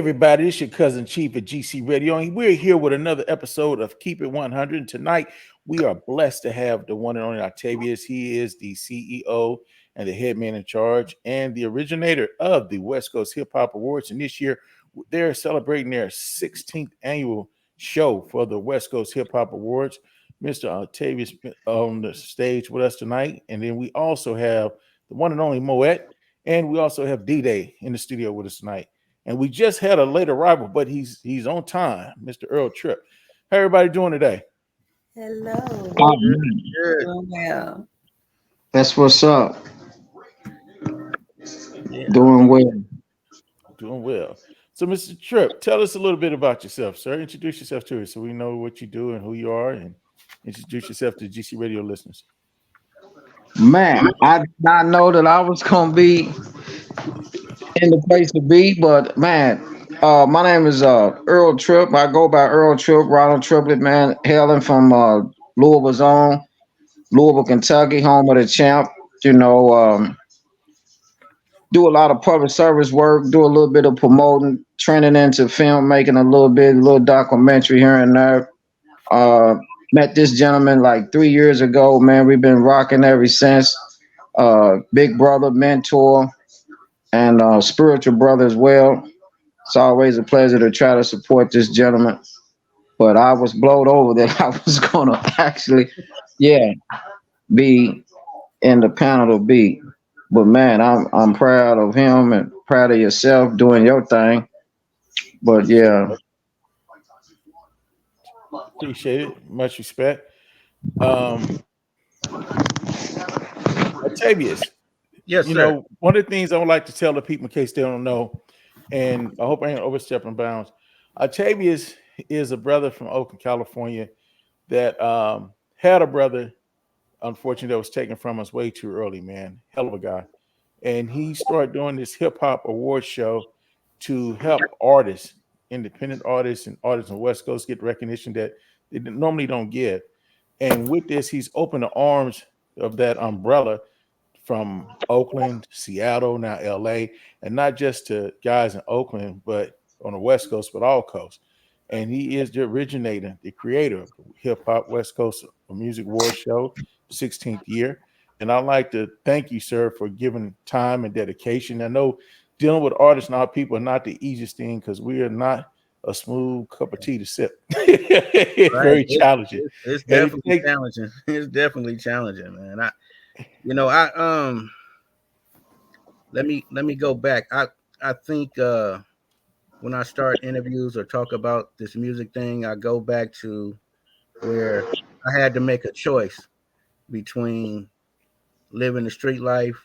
everybody, it's your cousin Chief at GC Radio, and we're here with another episode of Keep It 100. Tonight, we are blessed to have the one and only Octavius. He is the CEO and the head man in charge and the originator of the West Coast Hip Hop Awards. And this year, they're celebrating their 16th annual show for the West Coast Hip Hop Awards. Mr. Octavius on the stage with us tonight. And then we also have the one and only Mowet, and we also have Dday in the studio with us tonight. And we just had a late arrival, but he's on time, Mr. Earl Tripp. How everybody doing today? Hello. Good. Doing well. That's what's up. Yeah. Doing well. Doing well. So, Mr. Tripp, tell us a little bit about yourself, sir. Introduce yourself to us so we know what you do and who you are, and introduce yourself to GC Radio listeners. Man, I did not know that I was gonna be in the place to be, but man, my name is Earl Tripp. I go by Earl Tripp, Ronald Triplet, man, hailing from Louisville's own, Louisville, Kentucky, home of the champ. You know, do a lot of public service work, do a little bit of promoting, trending into filmmaking a little documentary here and there. Uh, Met this gentleman like 3 years ago, man. We've been rocking ever since. Big brother, mentor, and spiritual brother as well. It's always a pleasure to try to support this gentleman. But I was blowed over that I was gonna actually, be in the panel to be. But man, I'm proud of him and proud of yourself doing your thing. But yeah, Appreciate it. Much respect. Octavius, Yes, sir. one of the things I would like to tell the people in case they don't know, and I hope I ain't overstepping bounds. Octavius is a brother from Oakland, California, that had a brother, unfortunately, that was taken from us way too early, man. Hell of a guy. And he started doing this hip hop award show to help artists, independent artists and artists on the West Coast get recognition that they normally don't get. And with this, he's opened the arms of that umbrella from Oakland, Seattle, now LA, and not just to guys in Oakland, but on the West Coast, but all coasts. And he is the originator, the creator of the Hip Hop West Coast Music Award Show, 16th year. And I'd like to thank you, sir, for giving time and dedication. I know dealing with artists and our people are not the easiest thing because we are not a smooth cup of tea to sip. It's Right. very challenging. It's And it definitely takes- challenging. It's definitely challenging, man. I let me go back. I think when I start interviews or talk about this music thing, I go back to where I had to make a choice between living the street life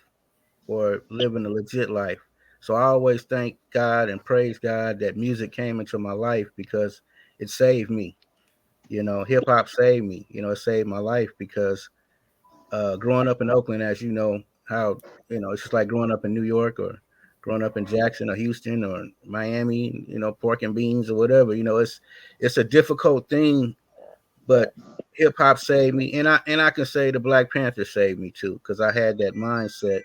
or living a legit life. So I always thank God and praise God that music came into my life because it saved me. Hip hop saved me. It saved my life because growing up in Oakland, as you know, how it's just like growing up in New York or growing up in Jackson or Houston or Miami, pork and beans or whatever. It's a difficult thing, but hip hop saved me, and I can say the Black Panther saved me too, because I had that mindset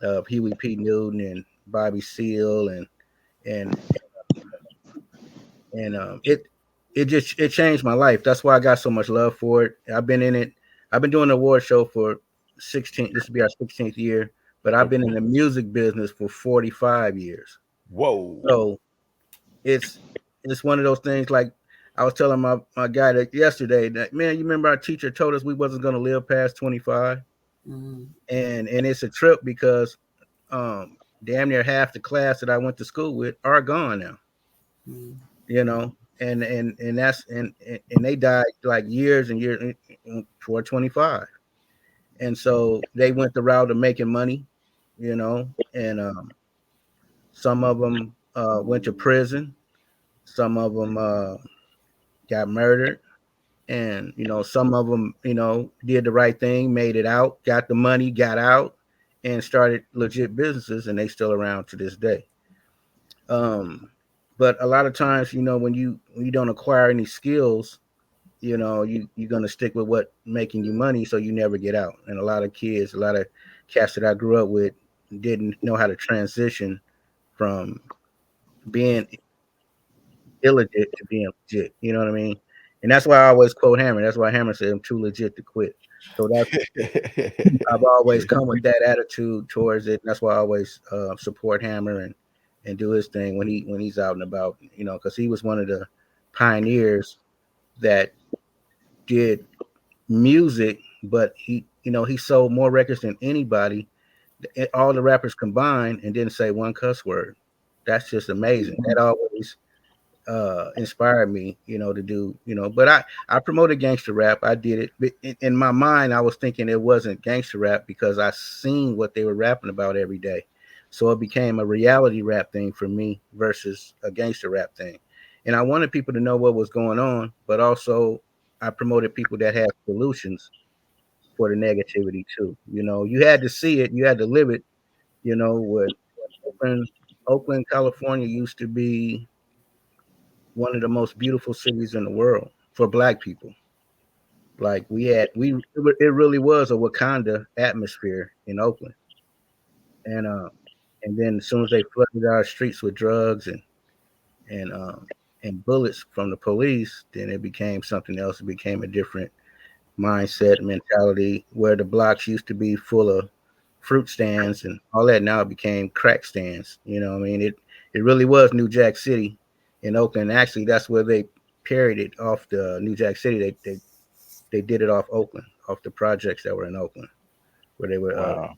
of Huey P. Newton and Bobby Seale and it changed my life. That's why I got so much love for it. I've been in it. I've been doing the award show for 16. This will be our 16th year, but I've been in the music business for 45 years. Whoa. So it's one of those things. Like I was telling my guy that yesterday that, man, you remember our teacher told us we wasn't going to live past 25, and it's a trip because damn near half the class that I went to school with are gone now. And that's and they died like years and years for 25, and so they went the route of making money, and some of them went to prison, some of them got murdered, and some of them did the right thing, made it out, got the money, got out, and started legit businesses, and they still around to this day. But a lot of times, when you don't acquire any skills, you're gonna stick with what making you money, so you never get out. And a lot of cats that I grew up with didn't know how to transition from being illegit to being legit. You know what I mean? And that's why I always quote Hammer. That's why Hammer said I'm too legit to quit. So that's I've always come with that attitude towards it. And that's why I always support Hammer and do his thing when he's out and about. You know, because he was one of the pioneers that did music, but he sold more records than anybody, all the rappers combined, and didn't say one cuss word. That's just amazing. That always inspired me, to do, but I promoted gangster rap. I did it, but in my mind I was thinking it wasn't gangster rap because I seen what they were rapping about every day. So it became a reality rap thing for me versus a gangster rap thing. And I wanted people to know what was going on, but also I promoted people that have solutions for the negativity too. You had to see it, you had to live it. What Oakland, California used to be one of the most beautiful cities in the world for Black people. Like it really was a Wakanda atmosphere in Oakland, and and then as soon as they flooded our streets with drugs and and bullets from the police, then it became something else. It became a different mindset, mentality, where the blocks used to be full of fruit stands and all that. Now it became crack stands. I mean, it really was New Jack City in Oakland. Actually, that's where they parodied off the New Jack City. They did it off Oakland, off the projects that were in Oakland, where they were Wow.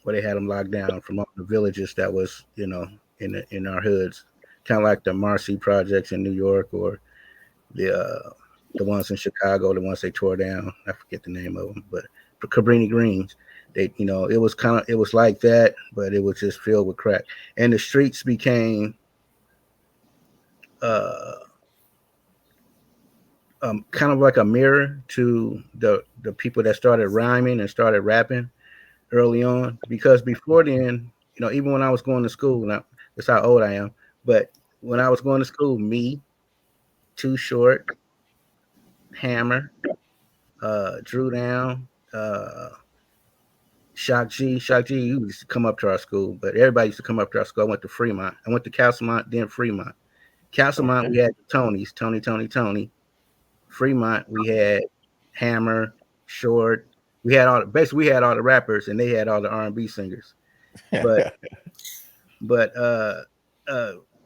where they had them locked down from all the villages that was in our hoods, kind of like the Marcy projects in New York or the ones in Chicago, the ones they tore down. I forget the name of them, but for Cabrini Greens, it was like that, but it was just filled with crack, and the streets became uh, kind of like a mirror to the people that started rhyming and started rapping early on. Because before then, even when I was going to school, now that's how old I am, but when I was going to school, me, Too Short, Hammer, Drew Down, Shock G, he used to come up to our school, but everybody used to come up to our school. I went to Fremont. I went to Castlemont, then Fremont. Castlemont, Okay. we had the Tonys, Tony. Fremont, we had Hammer, Short. We had all the rappers, and they had all the R&B singers. But but uh,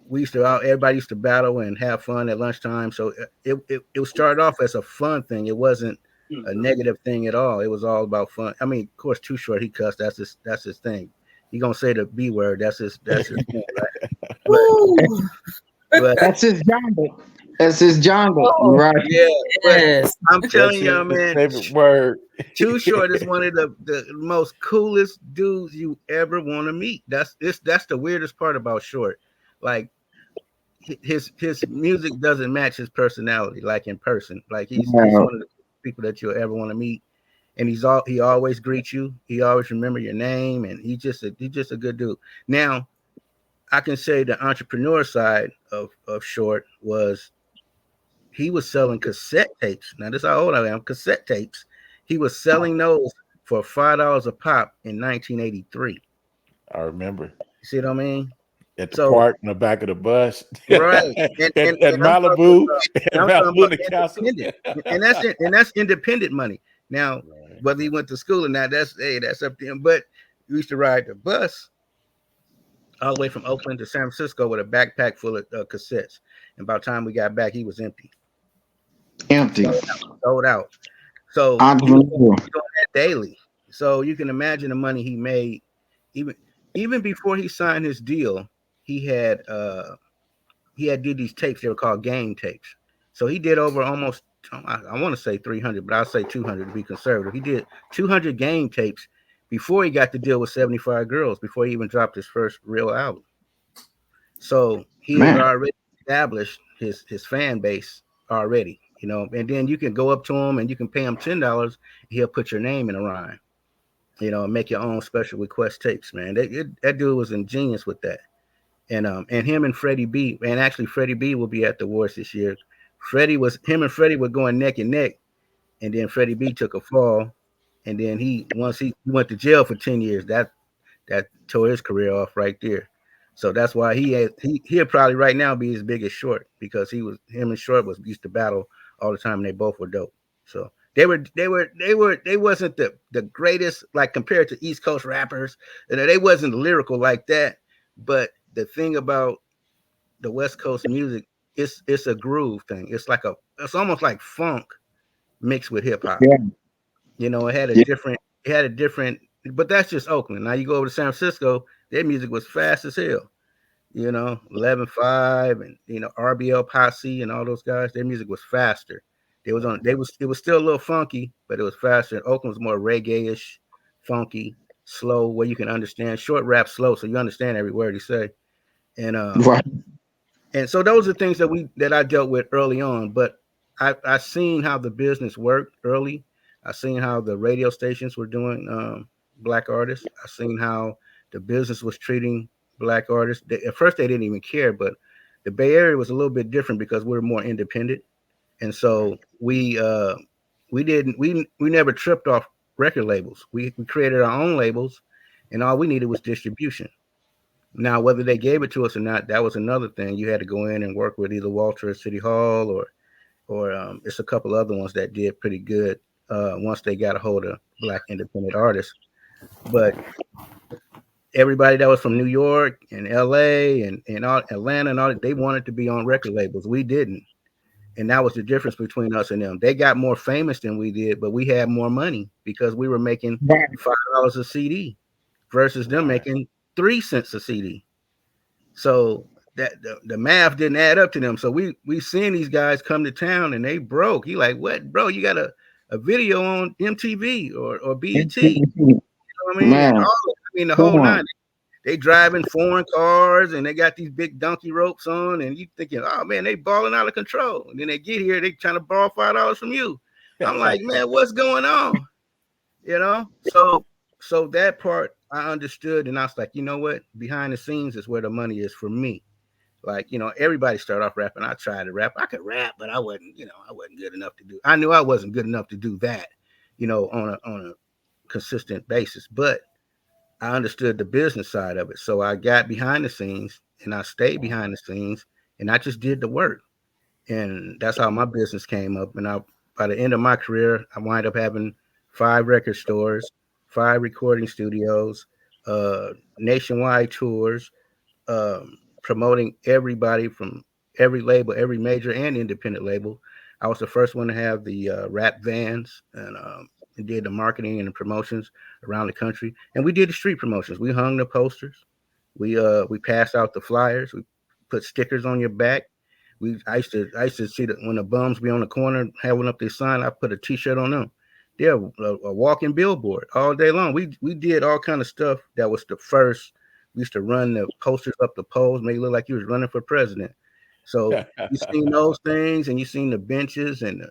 we used to everybody used to battle and have fun at lunchtime. So it started off as a fun thing. It wasn't a negative thing at all. It was all about fun. I mean, of course, Too Short, he cussed. That's his thing. He gonna say the B word. That's his thing, right? But Woo! but That's his jungle. That's his jungle, Oh, right? yeah, but yes. I'm That's telling y'all, his man, favorite word. Too Short is one of the most coolest dudes you ever want to meet. That's the weirdest part about Short. Like his music doesn't match his personality, like in person. Like he's Yeah. one of the people that you'll ever want to meet. And he always greets you. He always remember your name, and he's just a good dude. Now I can say the entrepreneur side of Short was he was selling cassette tapes. Now this is how old I am. Cassette tapes. He was selling those for $5 a pop in 1983. I remember You see what I mean? at the So park in the back of the bus right, at, and at I'm talking Malibu, about at Malibu in the castle. independent, and that's independent money. Now, Right. whether he went to school or not, that's up to him. But we used to ride the bus all the way from Oakland to San Francisco with a backpack full of cassettes. And by the time we got back, he was empty, Empty. sold out. So he was Entrepreneur. doing that daily. So you can imagine the money he made, even even before he signed his deal. He had did these tapes. They were called game tapes. So he did over almost, I want to say 300, but I'll say 200 to be conservative. He did 200 game tapes before he got to deal with 75 girls, before he even dropped his first real album. So he had Man. already established his fan base already, and then you can go up to him and you can pay him $10. He'll put your name in a rhyme, and make your own special request tapes, man. That dude was ingenious with that. And him and Freddie B, and actually Freddie B will be at the awards this year. Him and Freddie were going neck and neck, and then Freddie B took a fall, and then once he went to jail for 10 years, that tore his career off right there. So that's why he'll probably right now be as big as Short, because him and Short was used to battle all the time, and they both were dope. So they wasn't the greatest, like, compared to East Coast rappers. And they wasn't lyrical like that. But the thing about the West Coast music, it's a groove thing. It's almost like funk mixed with hip hop. Yeah. It had a Yeah. different, but that's just Oakland. Now you go over to San Francisco, their music was fast as hell. 11-5 and RBL Posse and all those guys, their music was faster. It was still a little funky, but it was faster. Oakland was more reggae-ish, funky, slow, where you can understand. Short rap slow, so you understand every word he say. And Right. and so those are things that I dealt with early on. But I seen how the business worked early. I seen how the radio stations were doing black artists. I seen how the business was treating black artists. At first, they didn't even care, but the Bay Area was a little bit different because we were more independent, and so we never tripped off record labels. We created our own labels, and all we needed was distribution. Now, whether they gave it to us or not, that was another thing. You had to go in and work with either Walter at City Hall, or it's a couple other ones that did pretty good once they got a hold of black independent artists. But everybody that was from New York and LA and all, Atlanta and all, they wanted to be on record labels. We didn't. And that was the difference between us and them. They got more famous than we did, but we had more money because we were making Right. $5 a CD versus them making 3 cents a CD. So that the math didn't add up to them. So we seen these guys come to town and they broke. He like, what, bro? You got a video on MTV or BET? You know what I mean? And Man, the come whole nine. on. They driving foreign cars and they got these big donkey ropes on, and you thinking, oh man, they balling out of control. And then they get here, they trying to borrow $5 from you. I'm like, man, what's going on? So that part I understood, and I was like, you know what? Behind the scenes is where the money is for me. Like, everybody started off rapping. I tried to rap. I could rap, but I wasn't good enough to do. I knew I wasn't good enough to do that, on a consistent basis. But I understood the business side of it. So I got behind the scenes and I stayed behind the scenes and I just did the work. And that's how my business came up. And by the end of my career, I wind up having 5 record stores, 5 recording studios, nationwide tours, promoting everybody from every label, every major and independent label. I was the first one to have the rap vans and did the marketing and the promotions around the country. And we did the street promotions. We hung the posters. We passed out the flyers. We put stickers on your back. I used to see that when the bums be on the corner having up their sign, I put a T-shirt on them. They're a walking billboard all day long. We did all kind of stuff that was the first. We used to run the posters up the poles, make it look like you was running for president. So you seen those things, and you seen the benches, and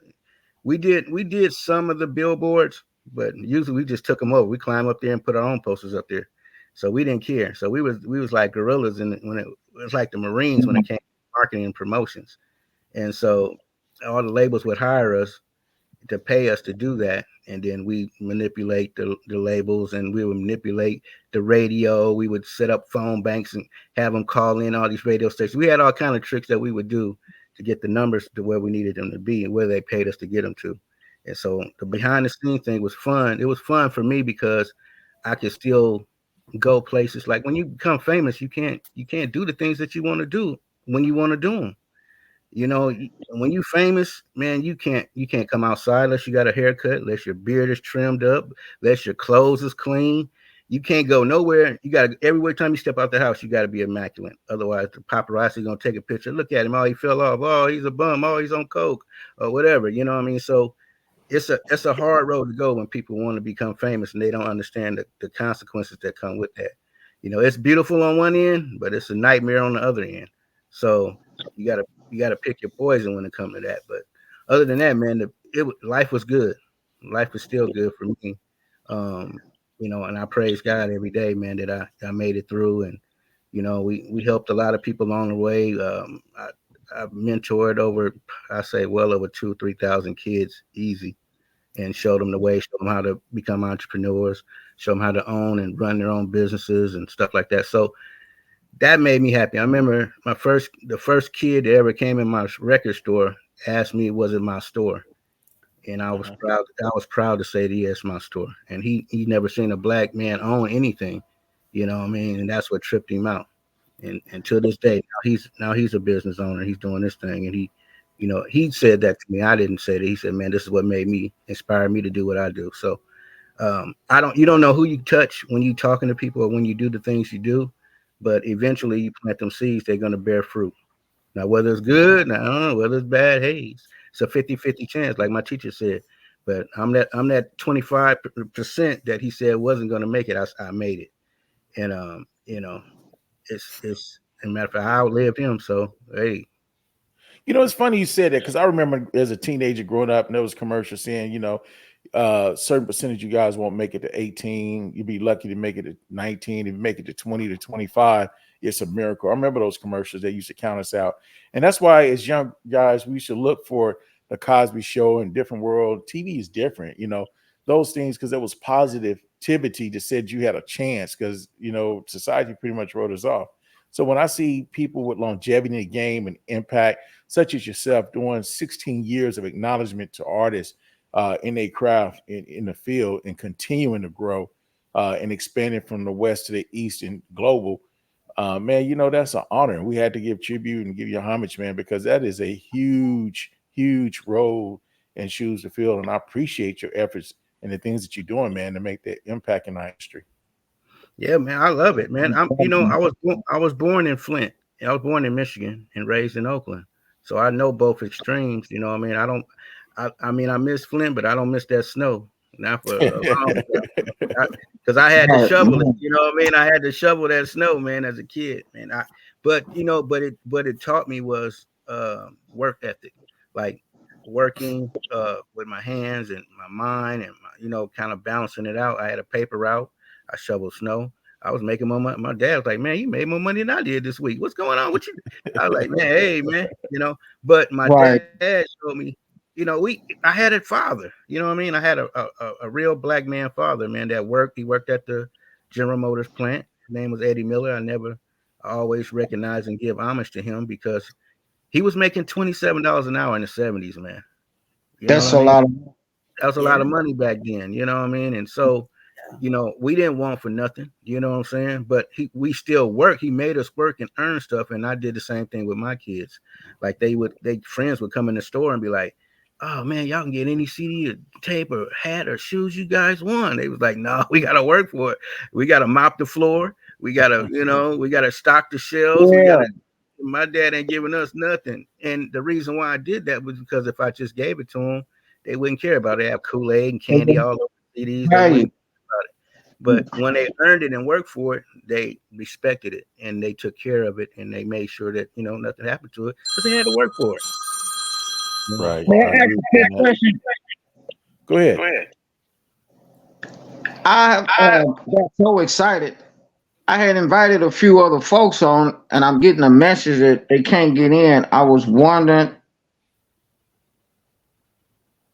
we did some of the billboards, but usually we just took them over. We climbed up there and put our own posters up there, so we didn't care. So we was like guerrillas, when it was like the Marines when it came to marketing and promotions, and so all the labels would hire us to pay us to do that, and then we manipulate the labels, and we would manipulate the radio. We would set up phone banks and have them call in all these radio stations. We had all kind of tricks that we would do to get the numbers to where we needed them to be and where they paid us to get them to. And so the behind the scenes thing was fun. It was fun for me because I could still go places. Like when you become famous, you can't do the things that you want to do when you want to do them. When you famous, man, you can't come outside unless you got a haircut, unless your beard is trimmed up, unless your clothes is clean. You can't go nowhere. You got to every time you step out the house, you got to be immaculate. Otherwise, the paparazzi gonna take a picture. Look at him. Oh, he fell off. Oh, he's a bum. Oh, he's on coke or whatever. You know what I mean? So it's a hard road to go when people want to become famous and they don't understand the consequences that come with that. It's beautiful on one end, but it's a nightmare on the other end. So you gotta pick your poison when it comes to that. But other than that, man, life was good. Life is still good for me. And I praise God every day, man, that I made it through. And we helped a lot of people along the way. I've mentored I say well over 2,000-3,000 kids easy, and showed them the way, show them how to become entrepreneurs, show them how to own and run their own businesses and stuff like that. So that made me happy. I remember the first kid that ever came in my record store asked me was it my store, and I was Uh-huh. proud. I was proud to say that yes, my store. And he never seen a black man own anything, you know what I mean? And that's what tripped him out. And to this day, now he's a business owner. He's doing this thing, and he said that to me. I didn't say that. He said, "Man, this is what made me inspire me to do what I do." So you don't know who you touch when you talking to people or when you do the things you do, but eventually you plant them seeds, they're going to bear fruit. Now, whether it's good, now, I don't know, whether it's bad, hey, it's a 50-50 chance, like my teacher said. But I'm that 25% that he said wasn't going to make it. I made it. And it's a matter of fact, I outlived him. So hey. It's funny you said that because I remember as a teenager growing up, and there was commercials saying, certain percentage you guys won't make it to 18. You'd be lucky to make it to 19. If you make it to 20 to 25, it's a miracle. I remember those commercials. They used to count us out. And that's why as young guys, we should look for the Cosby Show and Different World. TV is different, those things, because there was positivity that said you had a chance because, society pretty much wrote us off. So when I see people with longevity in the game and impact, such as yourself, doing 16 years of acknowledgement to artists in their craft in the field and continuing to grow and expanding from the west to the east and global, man, that's an honor. We had to give tribute and give you homage, man, because that is a huge, huge role and shoes to fill. And I appreciate your efforts and the things that you're doing, man, to make that impact in our industry. Yeah, man, I love it, man. I was born in Flint. I was born in Michigan and raised in Oakland, so I know both extremes. You know, what I mean, I miss Flint, but I don't miss that snow. Not for a long time, because I had to Right. shovel it. You know what I mean? I had to shovel that snow, man, as a kid, man. But it taught me was work ethic, like working with my hands and my mind, and kind of balancing it out. I had a paper route. I shoveled snow. I was making more money. My dad was like, "Man, you made more money than I did this week. What's going on with you?" I was like, "Man, hey, man, But my Right. dad showed me, I had a father. You know what I mean? I had a real black man father, man, that worked. He worked at the General Motors plant. His name was Eddie Miller. I always recognize and give homage to him because he was making $27 an hour in the 70s, man. You know what That's I a mean? lot of That was a lot Yeah. of money back then, you know what I mean? And so, we didn't want for nothing, you know what I'm saying? But we still work. He made us work and earn stuff. And I did the same thing with my kids. Like they friends would come in the store and be like, "Oh man, y'all can get any CD or tape or hat or shoes you guys want." They was like, "No, we gotta work for it. We gotta mop the floor. We gotta stock the shelves. We yeah. gotta." My dad ain't giving us nothing. And the reason why I did that was because if I just gave it to him, they wouldn't care about it. They have Kool-Aid and candy all over the CDs. They Right. wouldn't care about it. But when they earned it and worked for it, they respected it and they took care of it and they made sure that nothing happened to it because they had to work for it. Right. May I I ask agree a on quick that. question? Go ahead. I got so excited. I had invited a few other folks on, and I'm getting a message that they can't get in. I was wondering,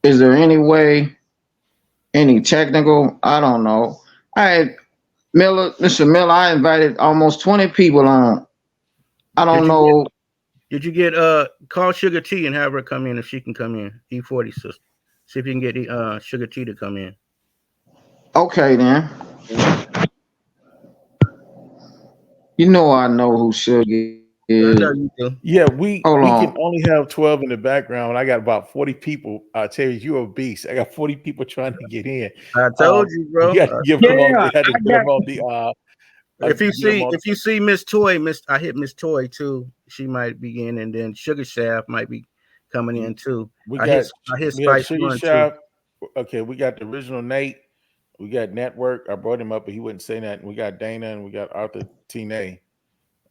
is there any way, any technical? I don't know. I had Mr. Miller, I invited almost 20 people on. I Did don't you get know. did you get call Sugar T and have her come in if she can come in? E40 sister. See if you can get Sugar T to come in. Okay, then. Yeah. I know who Sugar I is. know you do. Yeah, Hold we on. can only have 12 in the background. I got about 40 people. I tell you, you're a beast. I got 40 people trying to get in. I told you, We bro. had to give them on. Yeah, They had to I get got them on the. If you Get them see on. if you see Miss Toy, I hit Miss Toy too. She might be in, and then Sugar Shaft might be coming in too. We I hit got I hit we have Spice Sugar One too. Shop. Okay, we got the original Nate. We got Network. I brought him up, but he wouldn't say that. We got Dana and we got Arthur Tine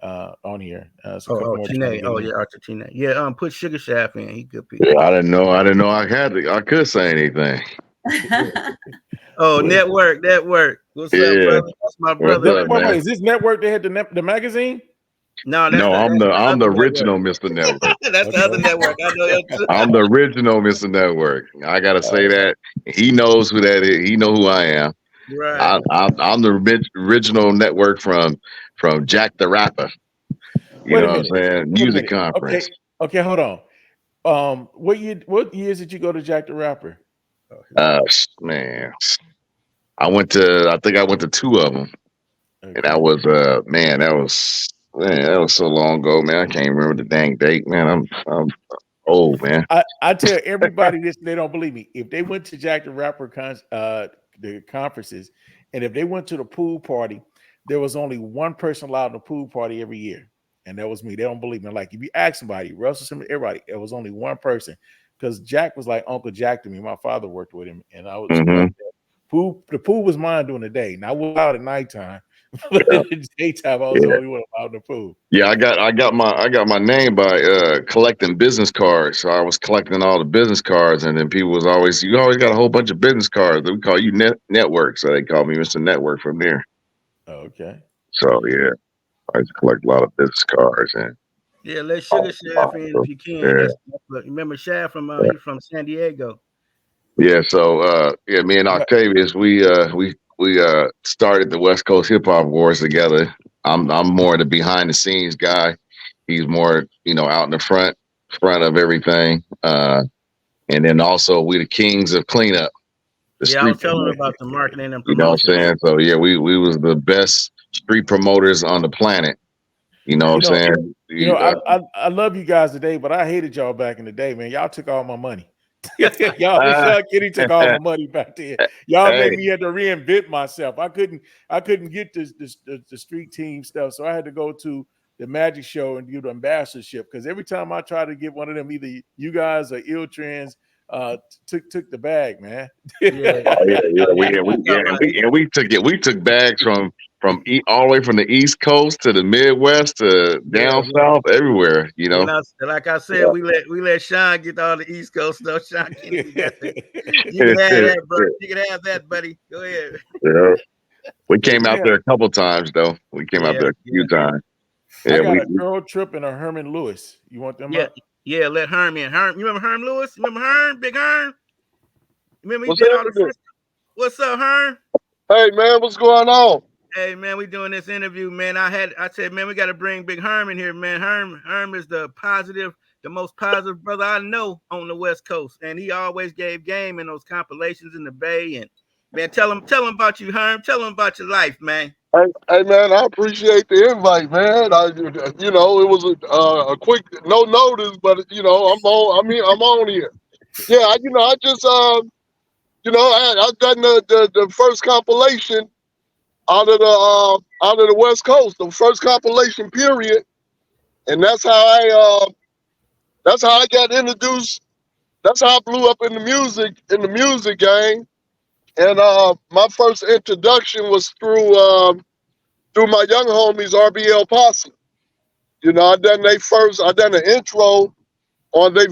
on here. It's a couple Oh, more trying to Tine. get Oh in. yeah, Arthur Tine. Yeah, put Sugar Shaft in. He could be. Yeah, I didn't know. I didn't know I could say anything. Oh, Wait, network. What's up, Yeah. brother? That's my What's brother, wait, up, man. wait, man? wait, is this Network? They had the magazine. No, that's No, the I'm that's the the I'm the other network. original Mr. Network. That's the other Okay. network. I know him too. I'm the original Mr. Network. I gotta say that. He knows who that is. He know who I am. Right. I'm the original network from Jack the Rapper. You Wait a know what I'm minute. saying? Wait a Music minute. conference. Okay, hold on. What years did you go to Jack the Rapper? Man, I think I went to two of them. And that Okay. was that was so long ago, man. I can't remember the dang date, man. I'm old, man. I tell everybody this, they don't believe me. If they went to Jack the Rapper the conferences, and if they went to the pool party, there was only one person allowed in the pool party every year, and that was me. They don't believe me. Like if you ask somebody, Russell, somebody, everybody, it was only one person because Jack was like Uncle Jack to me. My father worked with him, and I was Hmm. like that. The pool was mine during the day. Now I was out at nighttime, but Yeah, in the daytime, I was the yeah. only one allowed in the pool. Yeah, I got my name by collecting business cards. So I was collecting all the business cards, and then people was always, you always got a whole bunch of business cards. We call you Network, so they call me Mr. Network from there. Okay. So yeah, I used to collect a lot of business cards and Yeah, let Sugar Shaft in if you can. yeah, That's what, remember Shaft from yeah. he's from San Diego. Yeah, so yeah, me and But Octavius, we started the West Coast Hip Hop Wars together. I'm more the behind the scenes guy. He's more, out in the front of everything. And then also we the kings of cleanup, the Yeah, I street was telling promotion. about the marketing and You know what I'm promotion. saying? So yeah, we was the best street promoters on the planet. You know what you I'm know, saying? I love you guys today, but I hated y'all back in the day, man. Y'all took all my money. y'all, Uh, Sean Kitty took all my money back then. Y'all hey, made me have to reinvent myself. I couldn't get the street team stuff, so I had to go to the magic show and do the ambassadorship because every time I tried to get one of them, either you guys or Ill Trends took the bag, man. Yeah, oh yeah, yeah, yeah. He, he talking about he, and we took it. We took bags all the way from the East Coast to the Midwest to yeah, down yeah. south, everywhere. And like I said, Yeah. we let Sean get all the East Coast stuff. Sean Kennedy got the. You can have that, bro. You can have that, buddy. Go ahead. Yeah. We But came out yeah, there a couple times though. We came out Yeah, there a few yeah, times. I Yeah, got a Earl Trip and a Herman Lewis. You want them yeah, up? yeah. Let Herm in. Herm, you remember Herm Lewis? You remember Herm? Big Herm? Remember he What's did all the happening? fresh. What's up, Herm? Hey man, what's going on? Hey man, we doing this interview, man. I said, man, we got to bring Big Herm in here, man. Herm is the most positive brother I know on the West Coast, and he always gave game in those compilations in the Bay. And man, tell him about you, Herm. Tell him about your life, man. Hey man, I appreciate the invite, man. It was a quick no notice, but I'm on. I mean, I'm on here. Yeah, I just I've done the first compilation out of the West Coast, the first compilation period, and that's how I got introduced. That's how I blew up in the music game. And my first introduction was through my young homies RBL Posse. I done an intro on their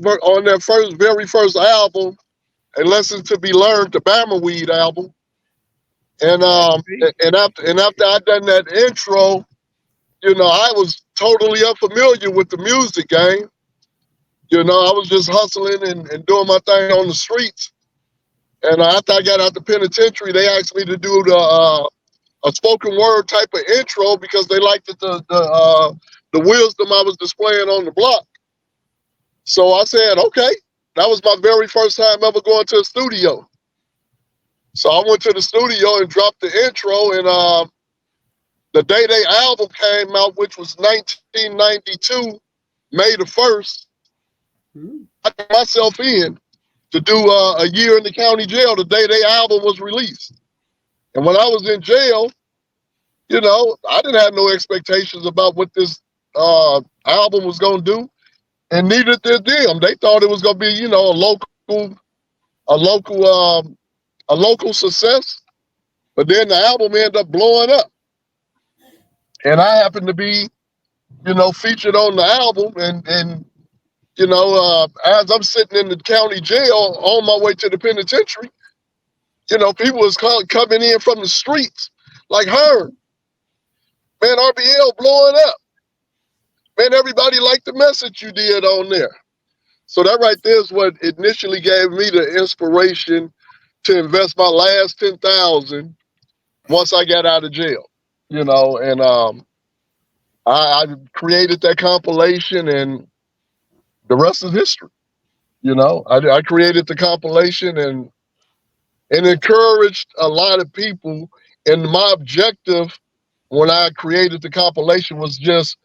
very first album, A Lesson to Be Learned, the Bama Weed album. And Nice. after I done that intro, I was totally unfamiliar with the music game. I was just hustling and doing my thing on the streets. And after I got out the penitentiary, they asked me to do a spoken word type of intro because they liked the wisdom I was displaying on the block. So I said, okay. That was my very first time ever going to a studio. So I went to the studio and dropped the intro, and the Dday album came out, which was 1992, May the 1st. I got myself in to do a year in the county jail the day their album was released. And when I was in jail, I didn't have no expectations about what this album was going to do, and neither did them. They thought it was going to be, a local, a local success. But then the album ended up blowing up, and I happened to be, featured on the album, and as I'm sitting in the county jail on my way to the penitentiary, people was coming in from the streets like, her, man, RBL blowing up. Man, everybody liked the message you did on there. So that right there is what initially gave me the inspiration to invest my last 10,000 once I got out of jail. And I created that compilation, and the rest is history. You know, I created the compilation and encouraged a lot of people. And my objective when I created the compilation was just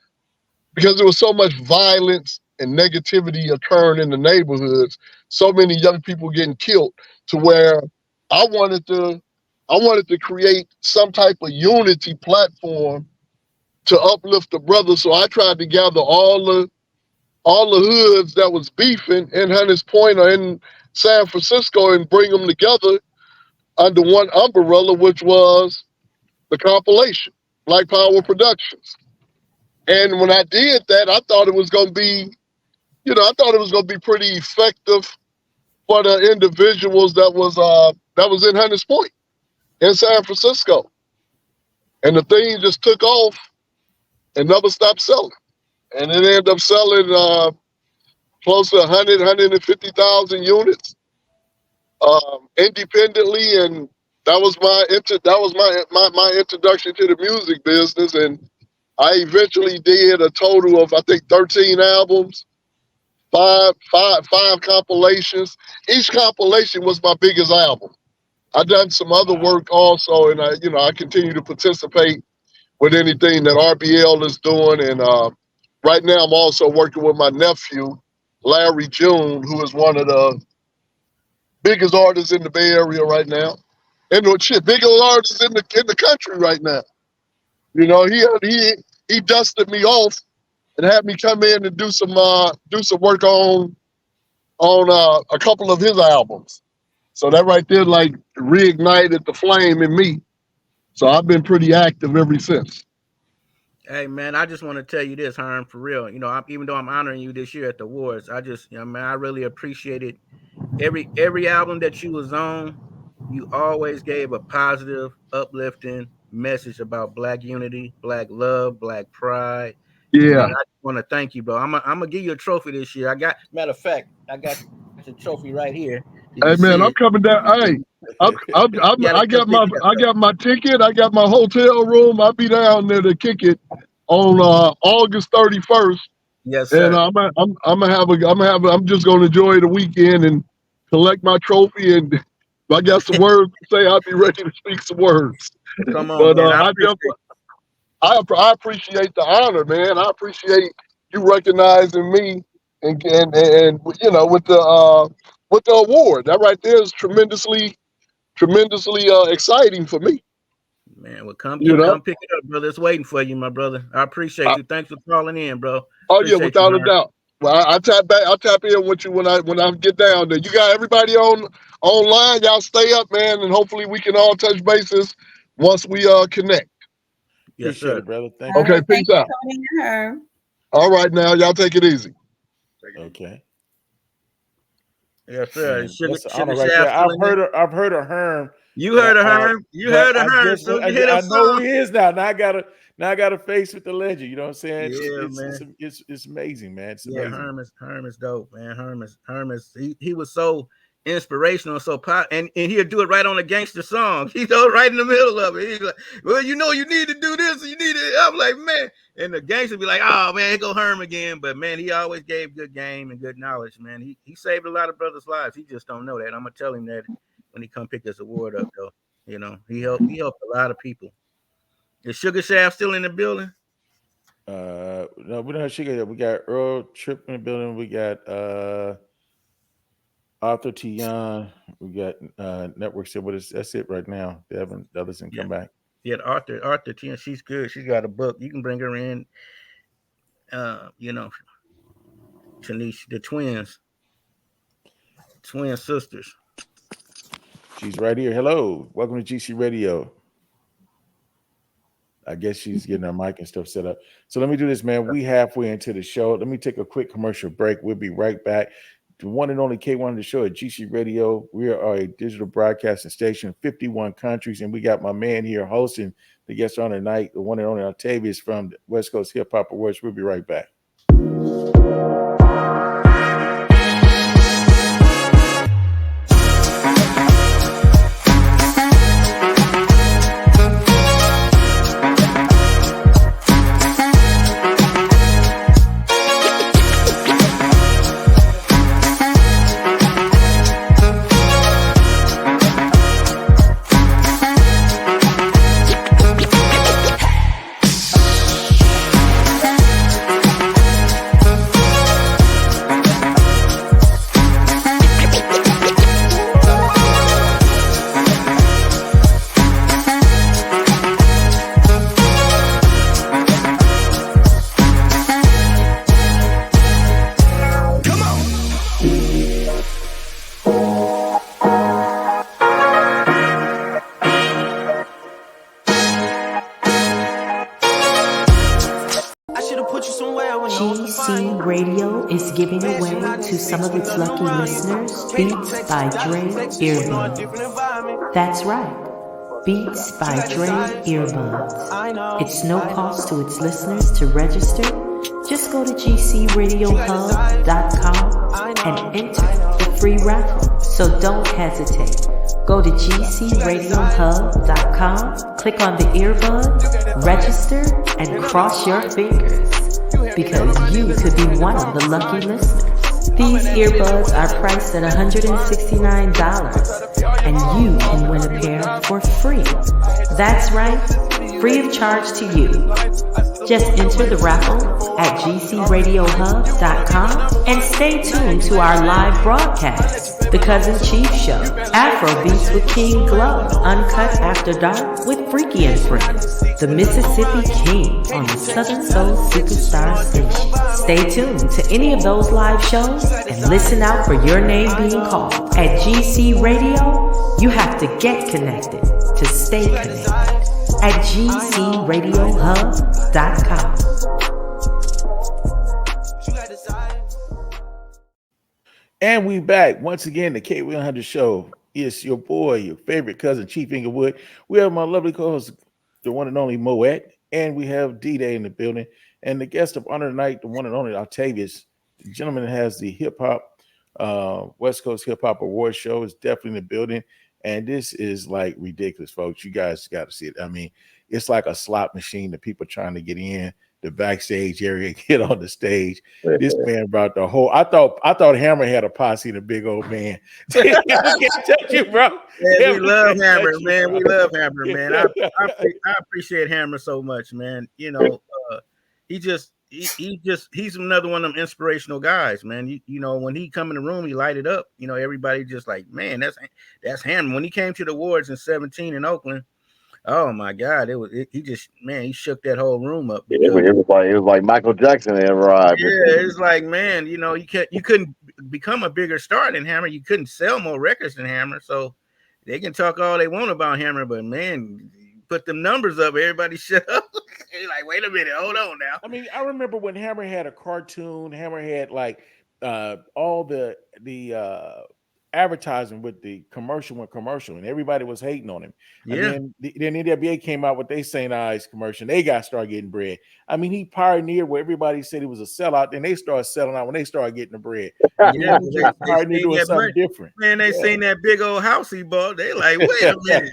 because there was so much violence and negativity occurring in the neighborhoods, so many young people getting killed, to where I wanted to I wanted to create some type of unity platform to uplift the brothers. So I tried to gather all the hoods that was beefing in Hunters Point or in San Francisco and bring them together under one umbrella, which was the compilation, Black Power Productions. And when I did that, I thought it was going to be, I thought it was going to be pretty effective for the individuals that was in Hunters Point in San Francisco. And the thing just took off and never stopped selling. And it ended up selling close to 100, 150,000 units independently, and that was my introduction to the music business. And I eventually did a total of, I think, 13 albums, five compilations. Each compilation was my biggest album. I done some other work also, and I continue to participate with anything that RBL is doing. And right now, I'm also working with my nephew, Larry June, who is one of the biggest artists in the Bay Area right now, and biggest artists in the country right now. You know, he dusted me off and had me come in and do some work on a couple of his albums. So that right there like reignited the flame in me. So I've been pretty active ever since. Hey man, I just want to tell you this, Herm, for real. Even though I'm honoring you this year at the awards, I really appreciated every album that you was on. You always gave a positive, uplifting message about Black unity, Black love, Black pride. And Yeah. man, I just want to thank you, bro. I'm gonna give you a trophy this year. Matter of fact, I got the trophy right here. Hey man, I'm coming down. Hey, I got my ticket. I got my hotel room. I'll be down there to kick it on August 31st. Yes, sir. And I'm just gonna enjoy the weekend and collect my trophy. And if I got some words to say, I'll be ready to speak some words. Come on, But man. I appreciate the honor, man. I appreciate you recognizing me and with the award. That right there is tremendously exciting for me. Man, well, come pick it up, brother. It's waiting for you, my brother. I appreciate you. Thanks for calling in, bro. Oh yeah, without a doubt. Well, I'll tap in with you when I get down there. You got everybody online. Y'all stay up, man, and hopefully we can all touch bases once we connect. Yes, Appreciate sir. it, brother. Thank you. Okay, peace out. All right, now y'all take it easy. Okay. Yes, sir. That's an honor right there. I've heard of Herm. You heard of Herm. You heard of Herm. So I know who he is now. Now I got a face with the legend. You know what I'm saying? Yeah, man. It's amazing, man. It's yeah, amazing. Herm is dope, man. Herm is he was so inspirational, so and he'll do it right on a gangster song. He's right in the middle of it. He's like, well, you need to do this, you need it. I'm like, man. And the gangster be like, oh man, here go Herm again. But man, he always gave good game and good knowledge, man. He saved a lot of brothers' lives. He just don't know that. I'm gonna tell him that when he come pick this award up, though. You know, he helped a lot of people. Is Sugar Shaft still in the building? No, we don't have Sugar. We got Earl Tripp in the building. We got Arthur Tion. We got Network still, but that's it right now. The others can come back. Yeah, Arthur Tion, she's good. She's got a book. You can bring her in. Shanice, the twin sisters. She's right here. Hello, welcome to GC Radio. I guess she's getting her mic and stuff set up. So let me do this, man. We halfway into the show. Let me take a quick commercial break. We'll be right back. The one and only K100 show at GC Radio. We are a digital broadcasting station in 51 countries, and we got my man here hosting the guest on tonight, the one and only Octavius from West Coast Hip Hop Awards. We'll be right back. to some of its lucky listeners Beats by Dre earbuds. That's right. Beats by Dre earbuds. It's no cost to its listeners to register. Just go to gcradiohub.com and enter the free raffle. So don't hesitate. Go to gcradiohub.com, click on the earbud, register, and cross your fingers. Because you could be one of the lucky listeners. These earbuds are priced at $169, and you can win a pair for free. That's right, free of charge to you. Just enter the raffle at gcradiohub.com and stay tuned to our live broadcast, The Cousin Chief Show, Afro Beats with King Glow, Uncut After Dark with Freaky and Friends, the Mississippi King on the Southern Soul Superstar Station. Stay tuned to any of those live shows and listen out for your name being called. At GC Radio, you have to get connected to stay connected. At gcradiohub.com. And we back once again. The K100 show. It's your boy, your favorite cousin, Chief Inglewood. We have my lovely co-host, the one and only Mowet, and we have Dday in the building. And the guest of honor tonight, the one and only Octavius, the gentleman that has the hip hop West Coast Hip Hop Award Show, is definitely in the building. And this is like ridiculous, folks. You guys got to see it. I mean, it's like a slot machine. The people trying to get in the backstage area, get on the stage. This man brought the whole. I thought Hammer had a posse, the big old man. Can't touch you, bro. Yeah, we love Hammer, man. We love Hammer, man. I appreciate Hammer so much, man. You know, he's another one of them inspirational guys, man. You know, when he come in the room, he light it up. You know, everybody just like, man, that's Hammer. When he came to the awards in 2017 in Oakland, oh my God, he shook that whole room up. It was like Michael Jackson had arrived. Yeah, it's like, man, you know, you couldn't become a bigger star than Hammer. You couldn't sell more records than Hammer. So they can talk all they want about Hammer, but man, put them numbers up, everybody shut up. You're like, wait a minute, hold on now. I mean, I remember when Hammer had a cartoon. Hammer had like all the advertising with the commercial, and everybody was hating on him. Yeah. And then NWA came out with their St. Ives commercial. They started getting bread. I mean, he pioneered where everybody said he was a sellout. Then they started selling out when they started getting the bread. Yeah, they pioneered doing something different. Man, they seen that big old house he bought. They like, wait a minute.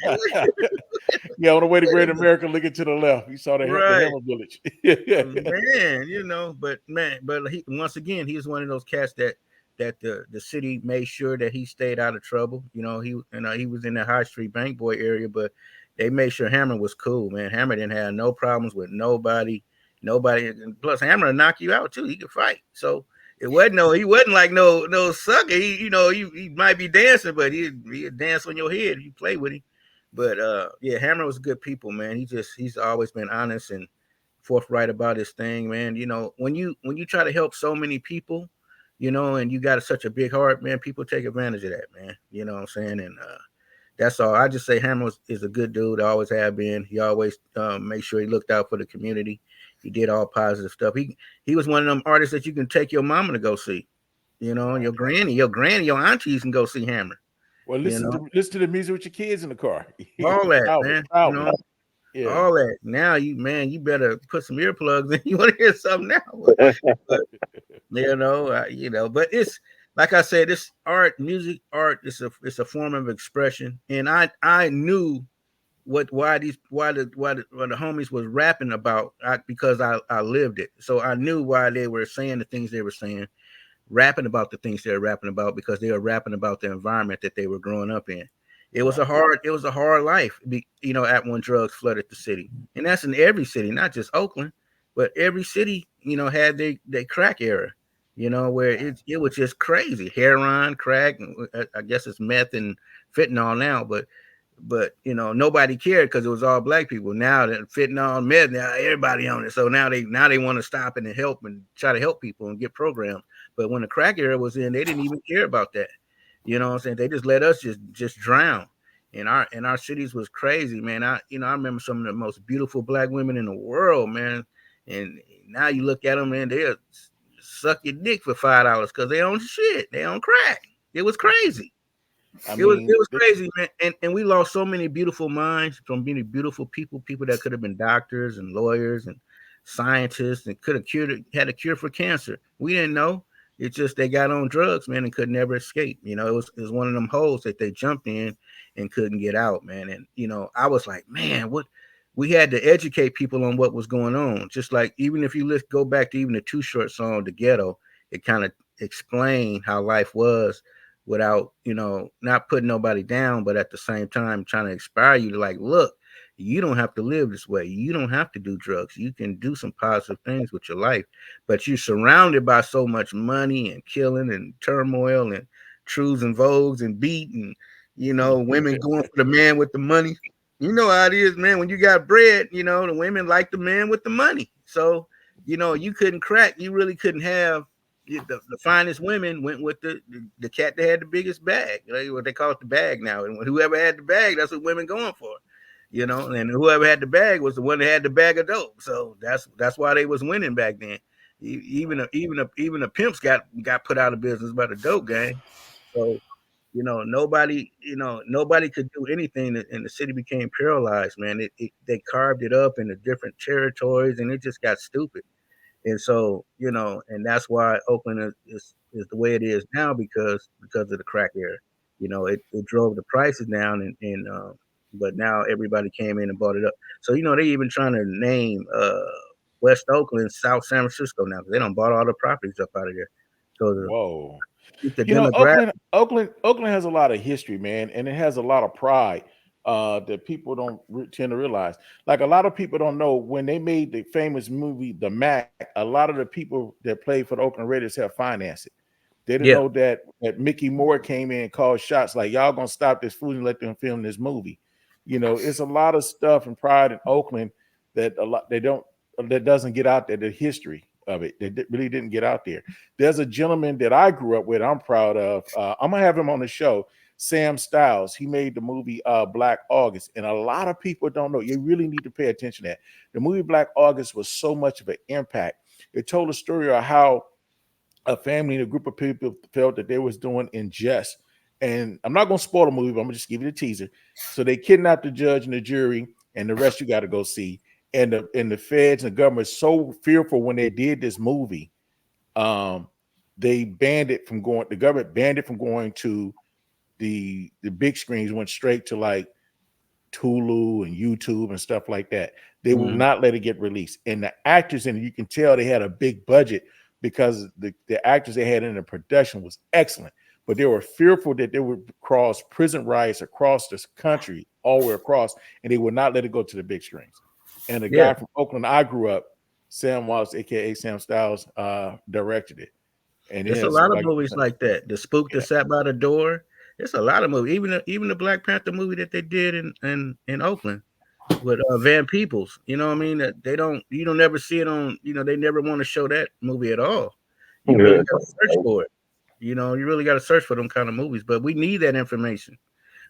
Yeah, on the way to Great America, looking to the left, he saw the Hammer Village. Man, you know, but he, once again, he was one of those cats that the city made sure that he stayed out of trouble. You know, he was in the High Street Bank Boy area, but they made sure Hammer was cool, man. Hammer didn't have no problems with nobody. Plus, Hammer would knock you out too. He could fight. So he wasn't like no sucker. He might be dancing, but he'd dance on your head if you play with him. But yeah, Hammer was good people, man. He's always been honest and forthright about his thing, man. You know, when you try to help so many people, you know, and you got such a big heart, man, people take advantage of that, man. You know what I'm saying? And that's all. I just say Hammer is a good dude. Always have been. He always made sure he looked out for the community. He did all positive stuff. He was one of them artists that you can take your mama to go see. You know, your granny, your aunties can go see Hammer. Well, listen to the music with your kids in the car. All that, man. You know, yeah. All that. Now you better put some earplugs in. You want to hear something now? But, but it's like I said, this music art is a form of expression, and I knew why the homies was rapping about because I lived it, so I knew why they were saying the things they were saying, rapping about the things they were rapping about, because they were rapping about the environment that they were growing up in. It was a hard life, you know, at when drugs flooded the city, and that's in every city, not just Oakland, but every city, you know, had their crack era, you know, where it was just crazy. Heroin, crack, I guess it's meth and fentanyl now, but you know, nobody cared because it was all black people. Now that fentanyl, meth, now everybody on it. So now they want to stop it and help and try to help people and get programs. But when the crack era was in, they didn't even care about that. You know what I'm saying? They just let us just drown. And our cities was crazy, man. I remember some of the most beautiful black women in the world, man. And now you look at them, man, they're suck your dick for $5 because they own shit. They own crack. It was crazy. I It was mean, crazy, man. And we lost so many beautiful minds from many beautiful people that could have been doctors and lawyers and scientists and could have had a cure for cancer. We didn't know. It's just they got on drugs, man, and could never escape. It was one of them holes that they jumped in and couldn't get out, man. And I was like, man, what we had to educate people on what was going on. Just like even if you go back to even the Too Short song, The Ghetto, it kind of explained how life was without not putting nobody down, but at the same time trying to inspire you to like, look, you don't have to live this way. You don't have to do drugs. You can do some positive things with your life, but you're surrounded by so much money and killing and turmoil and truths and vogues and beat and women going for the man with the money. You know how it is, man. When you got bread, the women like the man with the money. So you couldn't crack. You really couldn't have the finest women went with the cat that had the biggest bag. What they call it, the bag now. And whoever had the bag, that's what women going for. And whoever had the bag was the one that had the bag of dope. So that's why they was winning back then. Even the pimps got put out of business by the dope gang. So nobody could do anything, and the city became paralyzed, man. They carved it up into different territories, and it just got stupid. And so, and that's why Oakland is the way it is now because of the crack era. It drove the prices down, and but now everybody came in and bought it up. So they even trying to name West Oakland South San Francisco now because they don't bought all the properties up out of there. So whoa. the demographic, Oakland has a lot of history, man, and it has a lot of pride that people don't tend to realize. Like a lot of people don't know when they made the famous movie The Mac. A lot of the people that played for the Oakland Raiders have financed it. They didn't yeah, know that Mickey Moore came in and called shots like y'all gonna stop this food and let them film this movie. It's a lot of stuff and pride in Oakland that a lot that doesn't get out there. The history of it that really didn't get out there. There's a gentleman that I grew up with. I'm proud of. I'm gonna have him on the show. Sam Styles. He made the movie Black August, and a lot of people don't know. You really need to pay attention to that. The movie Black August was so much of an impact. It told a story of how a family and a group of people felt that they was doing injustice. And I'm not going to spoil the movie, but I'm going to just give you the teaser. So they kidnapped the judge and the jury, and the rest you got to go see. And the feds and the government so fearful when they did this movie, they banned it from going. The government banned it from going to the big screens. Went straight to like Hulu and YouTube and stuff like that. They will not let it get released. And the actors in it, you can tell they had a big budget because the actors they had in the production was excellent. But they were fearful that they would cross prison riots across this country, all the way across, and they would not let it go to the big screens. And the guy from Oakland I grew up, Sam Wallace, aka Sam Styles, directed it. And there's a it's lot of like, movies like that. The Spook that sat by the door. There's a lot of movies. Even the Black Panther movie that they did in Oakland with Van Peebles. You know what I mean? That you don't ever see it on. They never want to show that movie at all. You really got to search for it. You really got to search for them kind of movies. But we need that information.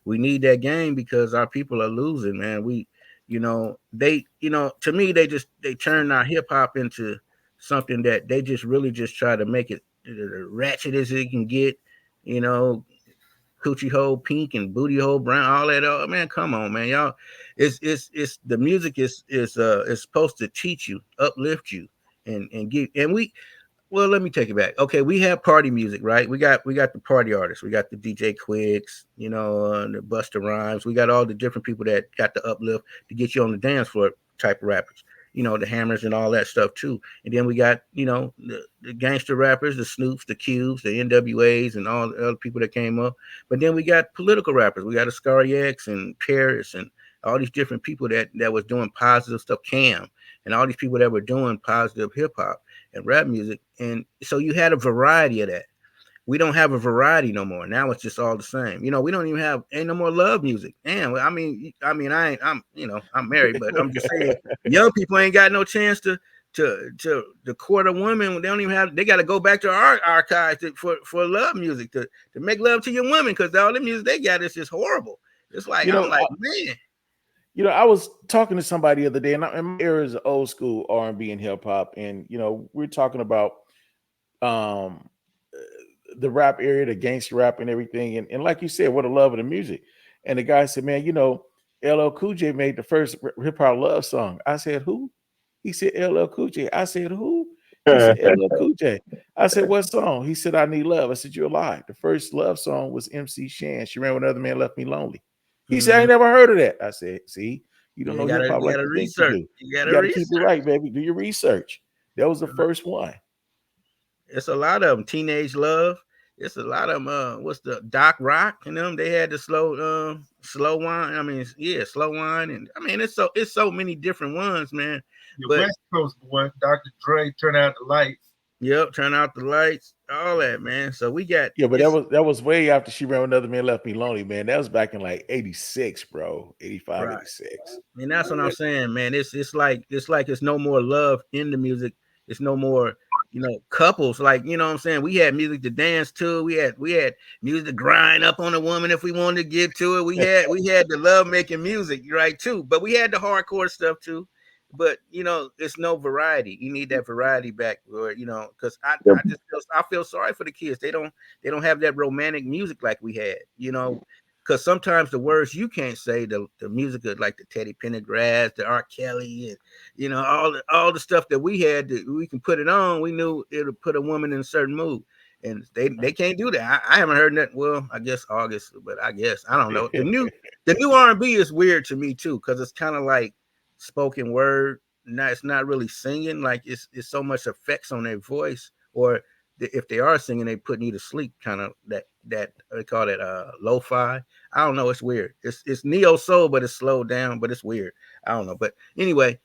We need that game because our people are losing, man. To me, they turn our hip hop into something that they just really just try to make it ratchet as it can get, you know, coochie hole pink and booty hole brown, all that. Oh, man, come on, man, y'all. It's the music is supposed to teach you, uplift you, and give. And well, let me take it back. Okay, we have party music, right? We got the party artists. We got the DJ Quicks, the Busta Rhymes. We got all the different people that got the uplift to get you on the dance floor type of rappers. The Hammers and all that stuff too. And then we got, the gangster rappers, the Snoops, the Cubes, the NWAs, and all the other people that came up. But then we got political rappers. We got Ascari X and Paris and all these different people that was doing positive stuff, Cam, and all these people that were doing positive hip hop and rap music. And so you had a variety of that. We don't have a variety no more. Now it's just all the same. We don't even ain't no more love music. Damn, I'm married, but I'm just saying, young people ain't got no chance to court a woman. They don't even have. They got to go back to our archives for love music to make love to your women because all the music they got is just horrible. It's like I'm like, man. I was talking to somebody the other day, and my era is old school R&B and hip hop, and we're talking about um the rap area, the gangster rap and everything. And like you said, what a love of the music. And the guy said, man, LL Cool J made the first hip hop love song. I said, who? He said, LL Cool J. I said, who? He said, LL Cool J. I said, what song? He said, I Need Love. I said, you're lying. The first love song was MC Shan. She ran with another man, left me lonely. He said, I ain't never heard of that. I said, see, you don't know hip hop You like gotta you think you research. do. You You gotta got to keep it research. right, baby. Do your research. That was the first one. It's a lot of them. Teenage Love. It's a lot of them. What's the Doc Rock and them? They had the slow wine. I mean, yeah, slow wine, and I mean, it's so many different ones, man. The But West Coast one, Dr. Dre, Turn Out the Lights. yep, turn out the lights, all that, man. So we got Yeah, but that was way after She Ran with Another Man, Left Me Lonely, man. That was back in like 86, bro. 85, right. 86. And that's what I'm saying, man. It's like it's no more love in the music. It's no more, couples. Like, you know what I'm saying? We had music to dance to. We had music to grind up on a woman if we wanted to get to it. We had the love making music, right, too. But we had the hardcore stuff too. But it's no variety. You need that variety back, or because I feel sorry for the kids. They don't have that romantic music like we had, because sometimes the words you can't say, the music of like the Teddy Pendergrass, the R. Kelly, and all the stuff that we had that we can put it on. We knew it would put a woman in a certain mood, and they can't do that. I haven't heard that. Well, I guess August, but I guess I don't know. The new R&B is weird to me too, because it's kind of like spoken word. Now it's not really singing. Like it's so much effects on their voice, or if they are singing, they putting you to sleep. Kind of that they call it lo-fi. I don't know. It's weird. It's neo soul, but it's slowed down. But it's weird. I don't know. But anyway,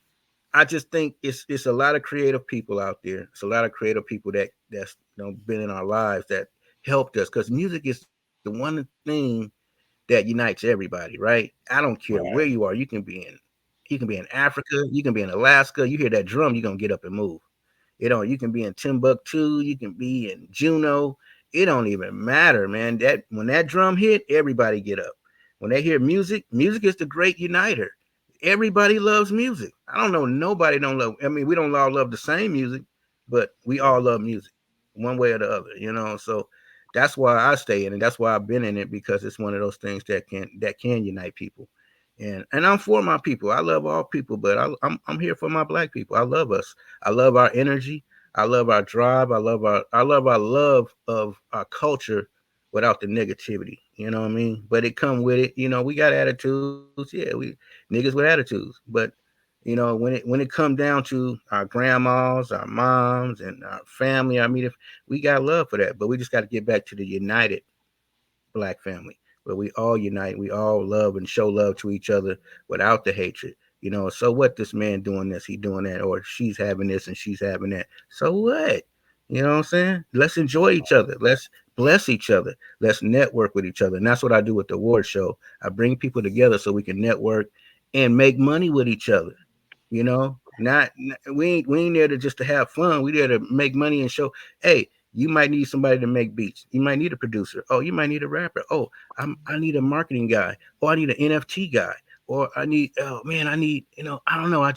I just think it's a lot of creative people out there. It's a lot of creative people that's been in our lives that helped us, because music is the one thing that unites everybody, right? I don't care where Right. you are. You can be in Africa. You can be in Alaska. You hear that drum, you're gonna get up and move. You can be in Timbuktu, you can be in Juneau. It don't even matter, man. That when that drum hit, everybody get up. When they hear music, music is the great uniter. Everybody loves music. I don't know nobody don't love. I mean, we don't all love the same music, but we Yeah. all love music, one way or the other. So that's why I stay in it. That's why I've been in it, because it's one of those things that can unite people. And I'm for my people. I love all people, but I'm here for my black people. I love us. I love our energy. I love our drive. I love our love of our culture without the negativity. You know what I mean? But it come with it. We got attitudes. Yeah, we niggas with attitudes. But when it come down to our grandmas, our moms, and our family, I mean, if we got love for that, but we just got to get back to the united black family where we all unite, we all love and show love to each other without the hatred. So what, this man doing this, he doing that, or she's having this and she's having that. So what? You know what I'm saying? Let's enjoy each other. Let's bless each other. Let's network with each other. And that's what I do with the award show. I bring people together so we can network and make money with each other. Not we ain't there to just to have fun. We there to make money and show, hey, you might need somebody to make beats. You might need a producer. Oh, you might need a rapper. Oh, I need a marketing guy. Oh, I need an NFT guy. Or I need, oh man, I need, I don't know. I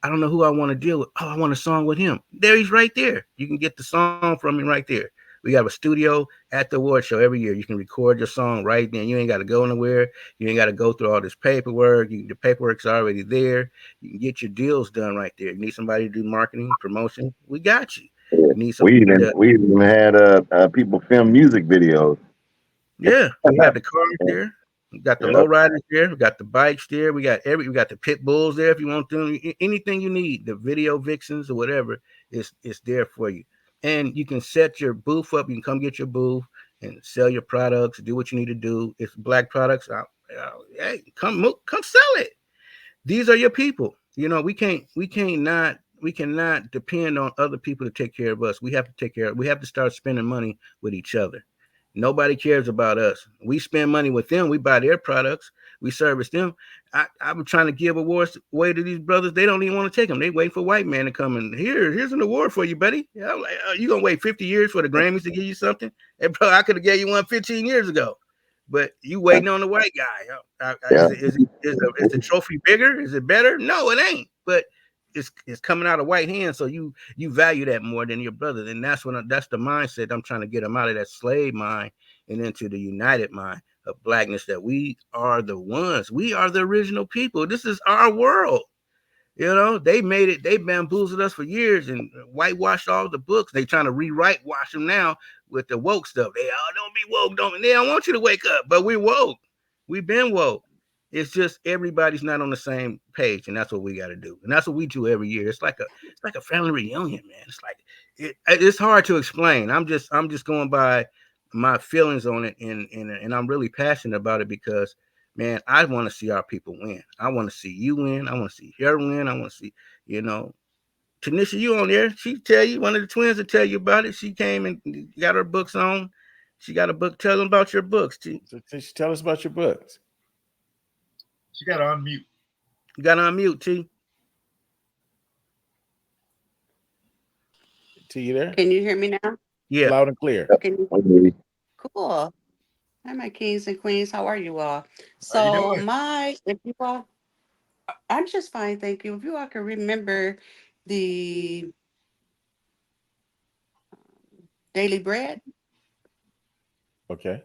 don't know who I want to deal with. Oh, I want a song with him. There he's right there. You can get the song from him right there. We have a studio at the award show every year. You can record your song right then. You ain't got to go anywhere. You ain't got to go through all this paperwork. The paperwork's already there. You can get your deals done right there. You need somebody to do marketing, promotion. We got you. Yeah. You need We somebody even to, we even had people film music videos. yeah, we have the cars there. We got the Yeah. low riders there. We got the bikes there. We got the pit bulls there. If you want them, anything you need, the video vixens or whatever, is there for you. And you can set your booth up. You can come get your booth and sell your products. Do what you need to do. If black products, hey, come sell it. These are your people. We cannot depend on other people to take care of us. We have to take care of. We have to start spending money with each other. Nobody cares about us. We spend money with them. We buy their products. We service them. I've been trying to give awards away to these brothers. They don't even want to take them. They wait for white man to come and here's an award for you, buddy. Yeah, I'm like, you gonna wait 50 years for the Grammys to give you something? Hey, bro, I could have gave you one 15 years ago. But you waiting on the white guy. Yeah. Is the trophy bigger? Is it better? No, it ain't. But it's coming out of white hands, so you value that more than your brother. And that's the mindset I'm trying to get them out of, that slave mind and into the united mind of blackness, that we are the ones, we are the original people. This is our world. You know, they made it, they bamboozled us for years and whitewashed all the books. They trying to rewrite wash them now with the woke stuff. They don't be woke, don't they don't want you to wake up, but we're woke. We've been woke. It's just everybody's not on the same page, and that's what we got to do. And that's what we do every year. It's like a family reunion, man. It's like it's hard to explain. I'm just going by my feelings on it, and I'm really passionate about it because, man, I want to see our people win. I want to see you win. I want to see her win. I want to see, you know, Tanisha, you on there. She tell you, one of the twins will tell you about it. She came and got her books on. She got a book. Tell them about your books. So tell us about your books. She got to unmute. You got to unmute, T. T, you there? Can you hear me now? Yeah. Loud and clear. Can you? Cool. Hi, my kings and queens. How are you all? How you So doing? if you all, I'm just fine, thank you. If you all can remember the daily bread, Okay.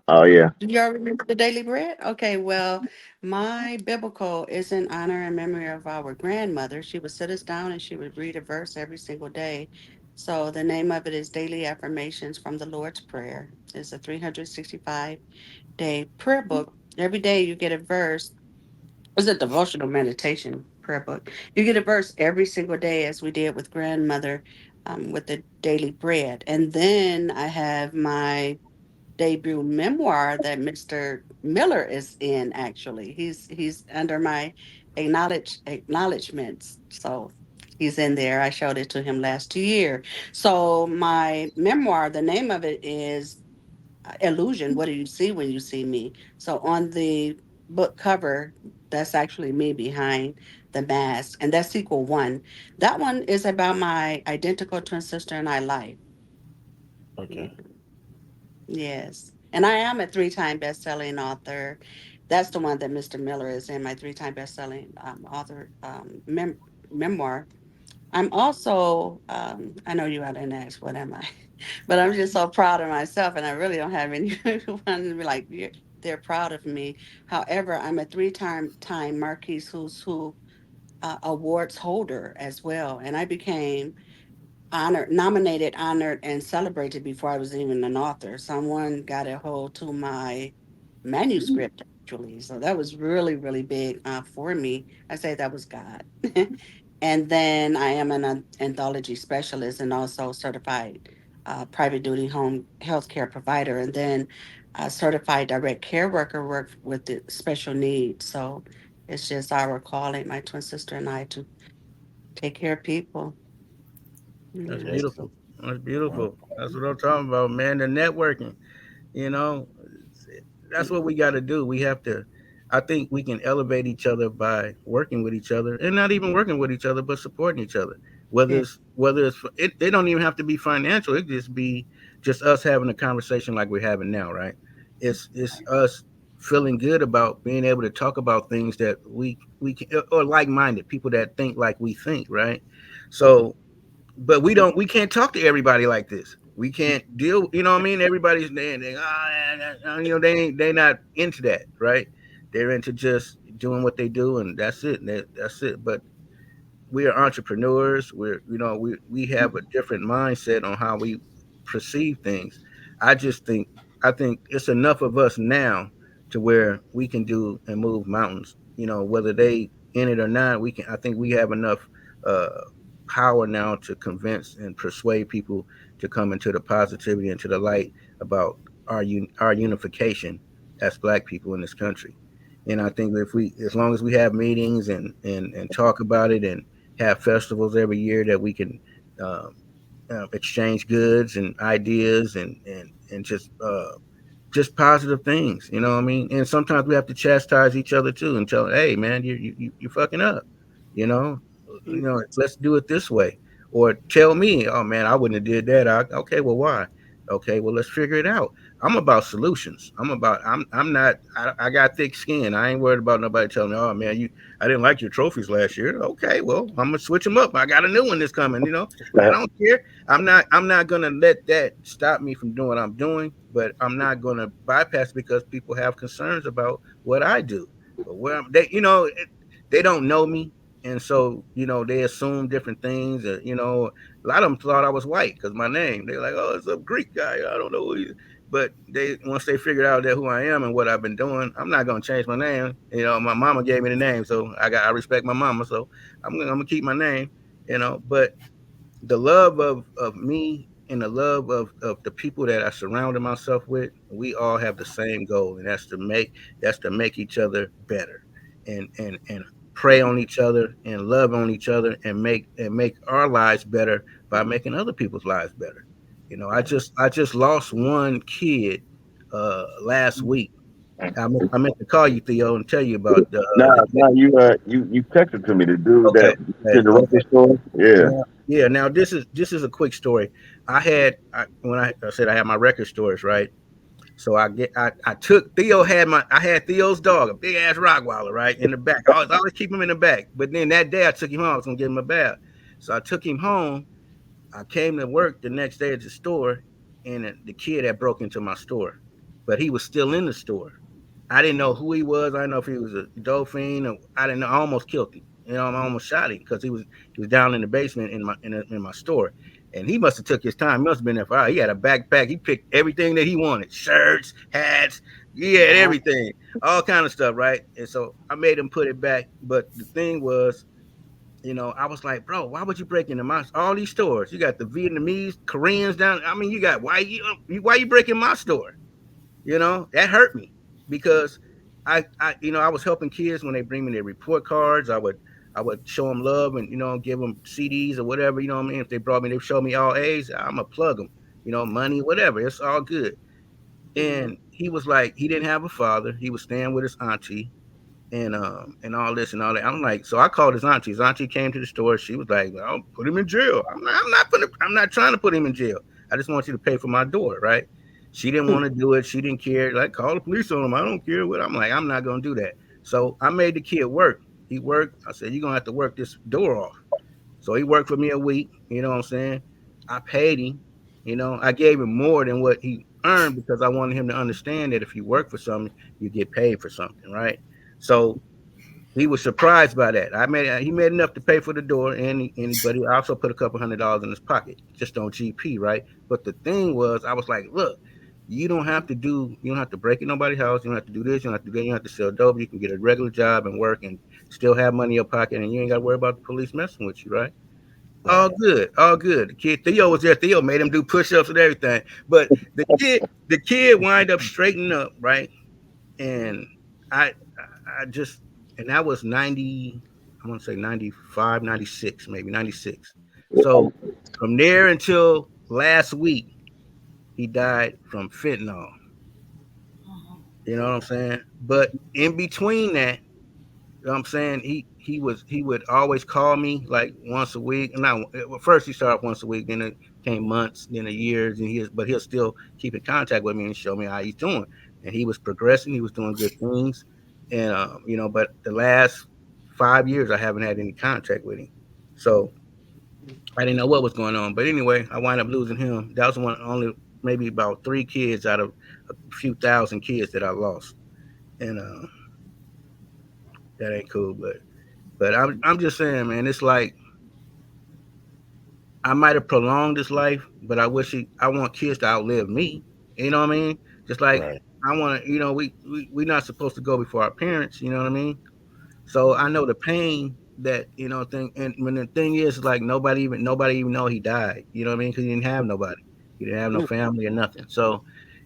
Oh yeah. do y'all remember the daily bread? Okay, well, my biblical is in honor and memory of our grandmother. She would sit us down and she would read a verse every single day. So the name of it is Daily Affirmations from the Lord's Prayer. It's a 365-day prayer book. Every day you get a verse. It's a devotional meditation prayer book. You get a verse every single day, as we did with grandmother, with the daily bread. And then I have my debut memoir that Mr. Miller is in. Actually, he's under my acknowledgments. So he's in there. I showed it to him last year. So my memoir, the name of it is Illusion. What do you see when you see me? So on the book cover, that's actually me behind the mask, and that's sequel one. That one is about my identical twin sister and I life. Yeah. Okay. Yes. And I am a three-time best-selling author. That's the one that Mr. Miller is in, my three-time best-selling author memoir. I'm also, I know you out there next, what am I? But I'm just so proud of myself, and I really don't have anyone to be like, they're proud of me. However, I'm a three-time Marquis Who's Who awards holder as well. And I became honored, nominated, honored, and celebrated before I was even an author. Someone got a hold to my manuscript actually, so that was really, really big for me. I say that was God. And then I am an anthology specialist and also certified private duty home healthcare provider, and then a certified direct care worker, work with the special needs. So it's just our calling, my twin sister and I, to take care of people. That's Yes. Excellent. beautiful. That's Well, beautiful. That's what I'm talking about, man. The networking, you know, that's what we got to do. We have to. I think we can elevate each other by working with each other, and not even working with each other, but supporting each other. Yeah. It don't even have to be financial. It just be just us having a conversation like we're having now, right? It's us feeling good about being able to talk about things that we can, or like minded people that think like we think, right? So, but we can't talk to everybody like this. We can't deal, you know what I mean? Everybody's they not into that, right? They're into just doing what they do, and that's it. That's it. But we are entrepreneurs. We have a different mindset on how we perceive things. I just think I think it's enough of us now to where we can do and move mountains. You know, whether they in it or not, we can. I think we have enough uh, power now to convince and persuade people to come into the positivity, into the light about our unification as Black people in this country. And I think if we, as long as we have meetings and talk about it and have festivals every year that we can um, exchange goods and ideas and just positive things. You know what I mean? And sometimes we have to chastise each other too and tell, hey man, you fucking up. You know, let's do it this way. Or tell me, oh man, I wouldn't have did that. Okay, well why? Okay, well let's figure it out. I'm about solutions. I'm not I got thick skin. I ain't worried about nobody telling me, oh man, I didn't like your trophies last year. Okay, well, I'm gonna switch them up. I got a new one that's coming, I don't care. I'm not gonna let that stop me from doing what I'm doing, but I'm not gonna bypass because people have concerns about what I do. But they don't know me. And so, they assume different things. A lot of them thought I was white because my name. They're like, "Oh, it's a Greek guy. I don't know who he is." But they once they figured out that who I am and what I've been doing, I'm not gonna change my name. My mama gave me the name, so I respect my mama. So I'm gonna keep my name. But the love of me and the love of the people that I surrounded myself with, we all have the same goal, and that's to make each other better, and pray on each other and love on each other and make our lives better by making other people's lives better. I just lost one kid last week. I meant to call you, Theo, and tell you about Nah, the kid. nah, you texted to me the dude Okay, that okay, did the okay. record store. Yeah. Now, yeah. Now this is a quick story. When I said I had my record stores, right? So I took I had Theo's dog, a big ass Rottweiler, right, in the back. I always keep him in the back. But then that day I took him home. I was gonna give him a bath. So I took him home. I came to work the next day at the store, and the kid had broke into my store, but he was still in the store. I didn't know who he was. I didn't know if he was a dolphin. Or, I didn't know. I almost killed him. I almost shot him because he was down in the basement in my store, and he must have took his time. He must have been there for hours. He had a backpack. He picked everything that he wanted: shirts, hats. He had Wow. everything, all kind of stuff, right? And so I made him put it back. But the thing was, I was like, bro, why would you break into all these stores? You got the Vietnamese, Koreans down. I mean, you got why you breaking my store? That hurt me because I was helping kids when they bring me their report cards. I would show them love and give them CDs or whatever. You know what I mean? If they brought me, they show me all A's. I'm gonna plug them. Money, whatever. It's all good. And he was like, he didn't have a father. He was staying with his auntie and all this and all that. I'm like, so I called his auntie. His auntie came to the store. She was like, "I'll put him in jail." I'm not trying to put him in jail. I just want you to pay for my door, right? She didn't want to do it. She didn't care. Like, call the police on him. I don't care what. I'm like, I'm not gonna do that. So I made the kid work. He worked. I said, you're gonna have to work this door off. So he worked for me a week. You know what I'm saying? I paid him. I gave him more than what he earned because I wanted him to understand that if you work for something, you get paid for something, right? So he was surprised by that. He made enough to pay for the door, but he also put a couple $100 in his pocket just on GP, right? But the thing was, I was like, look, you don't have to break in nobody's house. You don't have to do this. You don't have to do that. You don't have to sell dope. You can get a regular job and work and still have money in your pocket, and you ain't got to worry about the police messing with you, right? All good, all good. The kid Theo was there. Theo made him do push-ups and everything. But the kid wind up straightening up, right? And I I just and that was 90, I want to say 95, 96, maybe 96. So from there until last week, he died from fentanyl. You know what I'm saying? But in between that, you know what I'm saying, he would always call me like once a week. And now, well, first he started once a week, then it came months, then a years, and but he'll still keep in contact with me and show me how he's doing. And he was progressing, he was doing good things, and but the last 5 years I haven't had any contact with him, so I didn't know what was going on. But anyway, I wound up losing him. That was one only maybe about 3 kids out of a few thousand kids that I lost, and that ain't cool, but I'm just saying, man, it's like I might have prolonged this life, but I want kids to outlive me. You know what I mean? Just like Right. I want to, we're not supposed to go before our parents. You know what I mean? So I know the pain that thing. And when the thing is, like nobody even know he died. You know what I mean? Because he didn't have nobody. He didn't have no family or nothing. So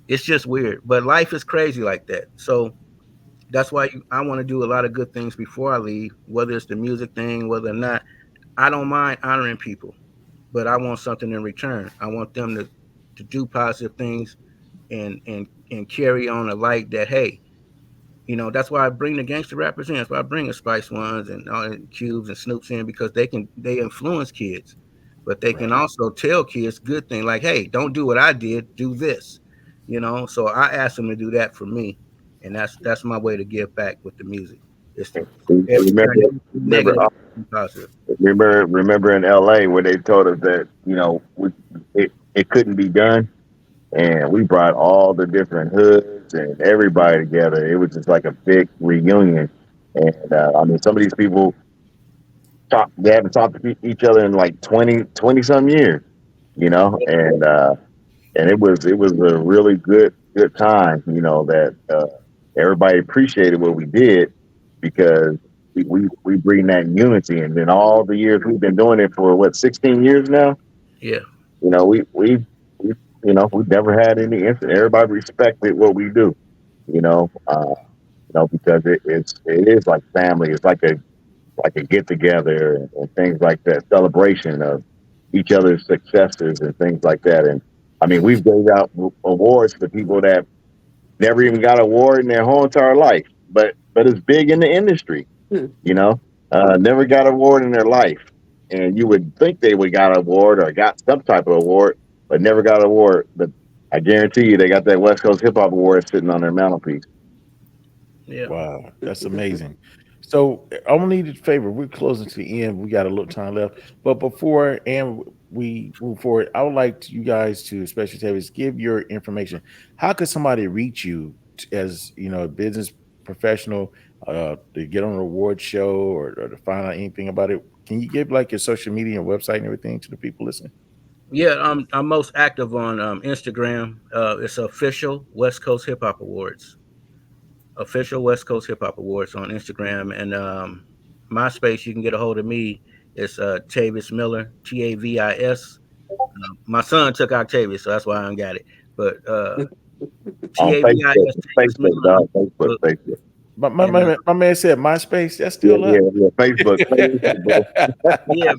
it's just weird. But life is crazy like that. So that's why I want to do a lot of good things before I leave. Whether it's the music thing, whether or not, I don't mind honoring people, but I want something in return. I want them to do positive things and carry on a light that, hey, that's why I bring the gangster rappers in. That's why I bring the Spice Ones and all the Cubes and Snoops in, because they influence kids, but they can Right. also tell kids good things like, hey, don't do what I did, do this. So I asked them to do that for me, and that's my way to give back with the music. Is to turn Remember, everything remember, negative into positive. remember in LA where they told us that it couldn't be done, and we brought all the different hoods and everybody together. It was just like a big reunion, and I mean, some of these people they haven't talked to each other in like 20 some years, and it was a really good time, that everybody appreciated what we did because we bring that unity, and then all the years we've been doing it for what 16 years now. Yeah, We we've never had any incident. Everybody respected what we do, you know, uh, because it is like family. It's like a get together and things like that, celebration of each other's successes and things like that. And I mean, we've gave out awards to people that never even got an award in their whole entire life, but it's big in the industry, Hmm. you know. Never got an award in their life, and you would think they would got an award or got some type of award, but never got an award. But I guarantee you, they got that West Coast Hip Hop Award sitting on their mantelpiece. yeah, Wow, that's amazing. So I'm gonna need a favor. We're closing to the end. We got a little time left, but before and we move forward, I would like you guys to, especially Tavis, give your information. How could somebody reach you as a business professional to get on an award show or to find out anything about it? Can you give like your social media and website and everything to the people listening? yeah. I'm most active on Instagram. It's official West Coast Hip Hop Awards. Official West Coast Hip Hop Awards on Instagram, and MySpace. You can get a hold of me. It's Tavis Miller, Tavis. My son took Octavius, so that's why I don't got it. But On Tavis Facebook, Tavis Facebook, Miller dog, on Facebook, Facebook, Facebook. My, my, and my, my man said MySpace. That's Yeah, still yeah, up. yeah. Facebook, Facebook. yeah,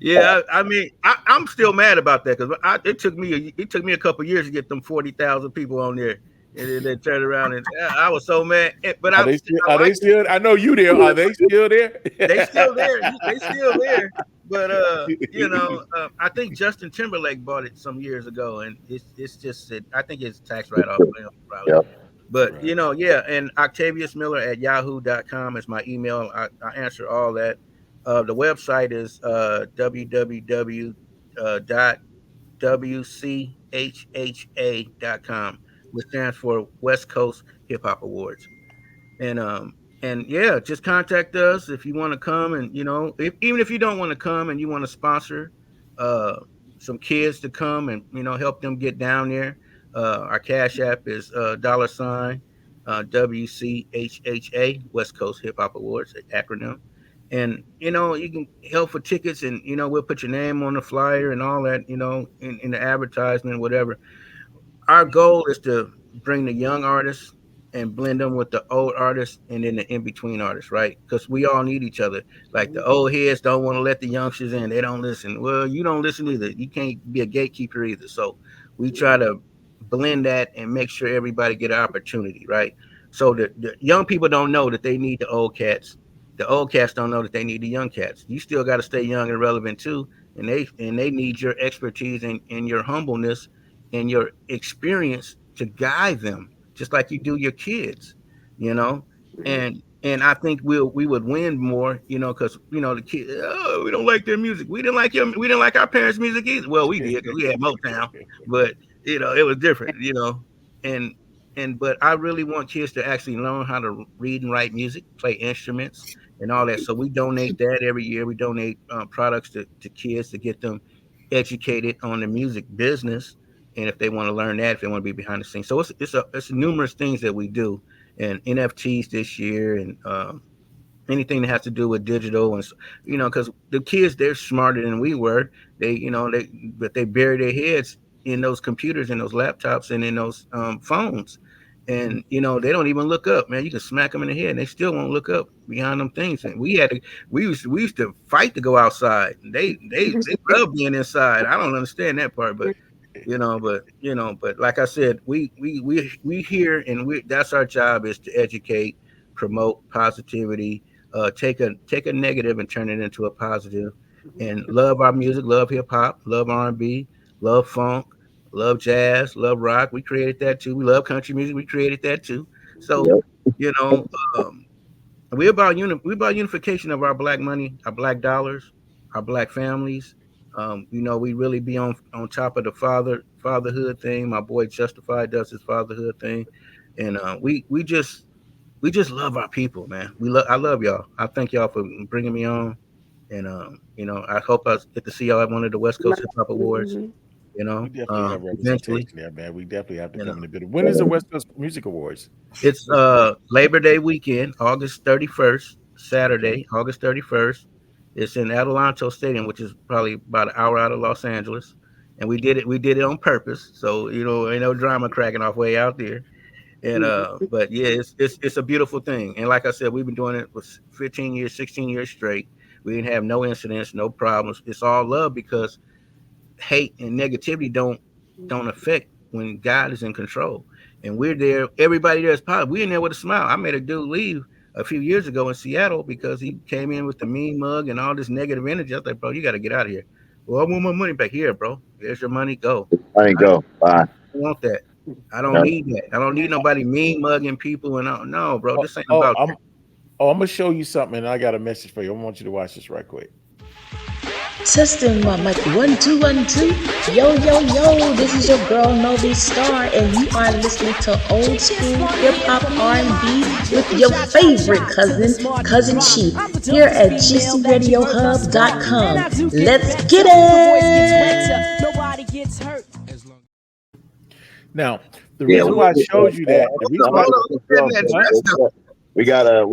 yeah. I mean, I'm still mad about that because it took me a couple years to get them 40,000 people on there, and then they turned around and I was so mad. But Are I they still? I Are they like still? I know you there. Are they still there? they still there. They still there. But I think Justin Timberlake bought it some years ago, and it's just I think it's tax write off for him probably. Yep. But Right. yeah, and Octavius Miller at yahoo.com is my email. I answer all that. The website is www dot wchha.com, which stands for West Coast Hip Hop Awards. And yeah, just contact us if you want to come, and even if you don't want to come and you want to sponsor uh some kids to come and help them get down there. Our cash app is $ WCHHA, West Coast Hip Hop Awards acronym. And you can help for tickets, and we'll put your name on the flyer and all that, in the advertisement, whatever. Our goal is to bring the young artists and blend them with the old artists, and then the in between artists, right? Because we all need each other. Like the old heads don't want to let the youngsters in; they don't listen. Well, you don't listen either. You can't be a gatekeeper either. So we try to blend that and make sure everybody get an opportunity, right? So the young people don't know that they need the old cats. The old cats don't know that they need the young cats. You still got to stay young and relevant too, and they need your expertise and your humbleness and your experience to guide them, just like you do your kids, you know. And I think we would win more, because the kids, oh, we don't like their music. We didn't like our parents' music either. Well, we did because we had Motown, but it was different, and but I really want kids to actually learn how to read and write music, play instruments, and all that. So we donate that every year. We donate products to kids to get them educated on the music business, and if they want to learn that, if they want to be behind the scenes. So it's numerous things that we do, and NFTs this year, and anything that has to do with digital, and because the kids, they're smarter than we were. But they bury their heads in those computers and those laptops and in those phones, and they don't even look up, man. You can smack them in the head and they still won't look up behind them things. And we used to fight to go outside. They love being inside. I don't understand that part, but but like I said, we here, and that's our job, is to educate, promote positivity, take a negative and turn it into a positive, and love our music, love hip hop, love R&B, love funk, love jazz, love rock. We created that too. We love country music. We created that too. So, Yep. you know, we're about unification of our black money, our black dollars, our black families. We really be on top of the fatherhood thing. My boy Justified does his fatherhood thing, and we just love our people, man. I love y'all. I thank y'all for bringing me on, and I hope I get to see y'all at one of the West Coast Hip Hop Awards. Mhm. We definitely have Eventually, representation there, man. We definitely have to you know. come in a bit. When is the West Coast Music Awards? It's What's the date? Labor Day weekend, August 31st, Okay. Saturday, August 31st. It's in Adelanto Stadium, which is probably about an hour out of Los Angeles. And we did it on purpose. So, ain't no drama cracking off way out there. And but yeah, it's a beautiful thing. And like I said, we've been doing it for 15 years, 16 years straight. We didn't have no incidents, no problems. It's all love because hate and negativity don't affect when God is in control. And we're there. Everybody there is positive. We're in there with a smile. I made a dude leave a few years ago in Seattle because he came in with the mean mug and all this negative energy. I was like, bro, you got to get out of here. Well, I want my money back here, bro. There's your money. Go. I ain't I don't go. Bye. want that. I don't Yeah. need that. I don't need nobody mean mugging people. And no, bro, Oh, this ain't oh, about I'm that. oh, I'm gonna show you something, and I got a message for you. I want you to watch this right quick. Testing my mic 1 2 1 2. Yo yo yo, this is your girl Novi Star, and you are listening to old school hip hop R&B with your favorite cousin Chief, here at GCRadioHub.com. Let's get it. Now, the Yeah, reason why I showed you that, the reason why, Hold on, who's getting that huh? dressed up? we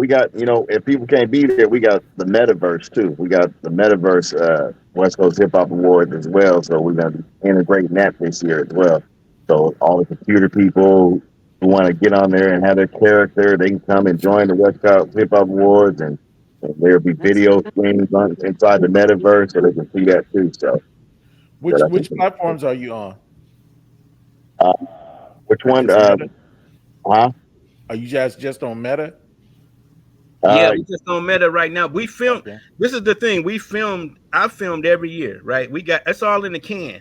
got if people can't be there, we got the metaverse too. We got the metaverse West Coast Hip Hop Awards as well. So we're gonna be integrating that this year as well. So all the computer people who want to get on there and have their character, they can come and join the West Coast Hip Hop Awards, and there'll be That's video screens inside the metaverse, so they can see that too. So that's which platforms are you on? uh, which one? Just Meta? Huh? Are you guys just on Meta? Yeah, Uh, we just on Meta right now. We film. Okay. This is the thing. I filmed every year, right? We got that's all in the can,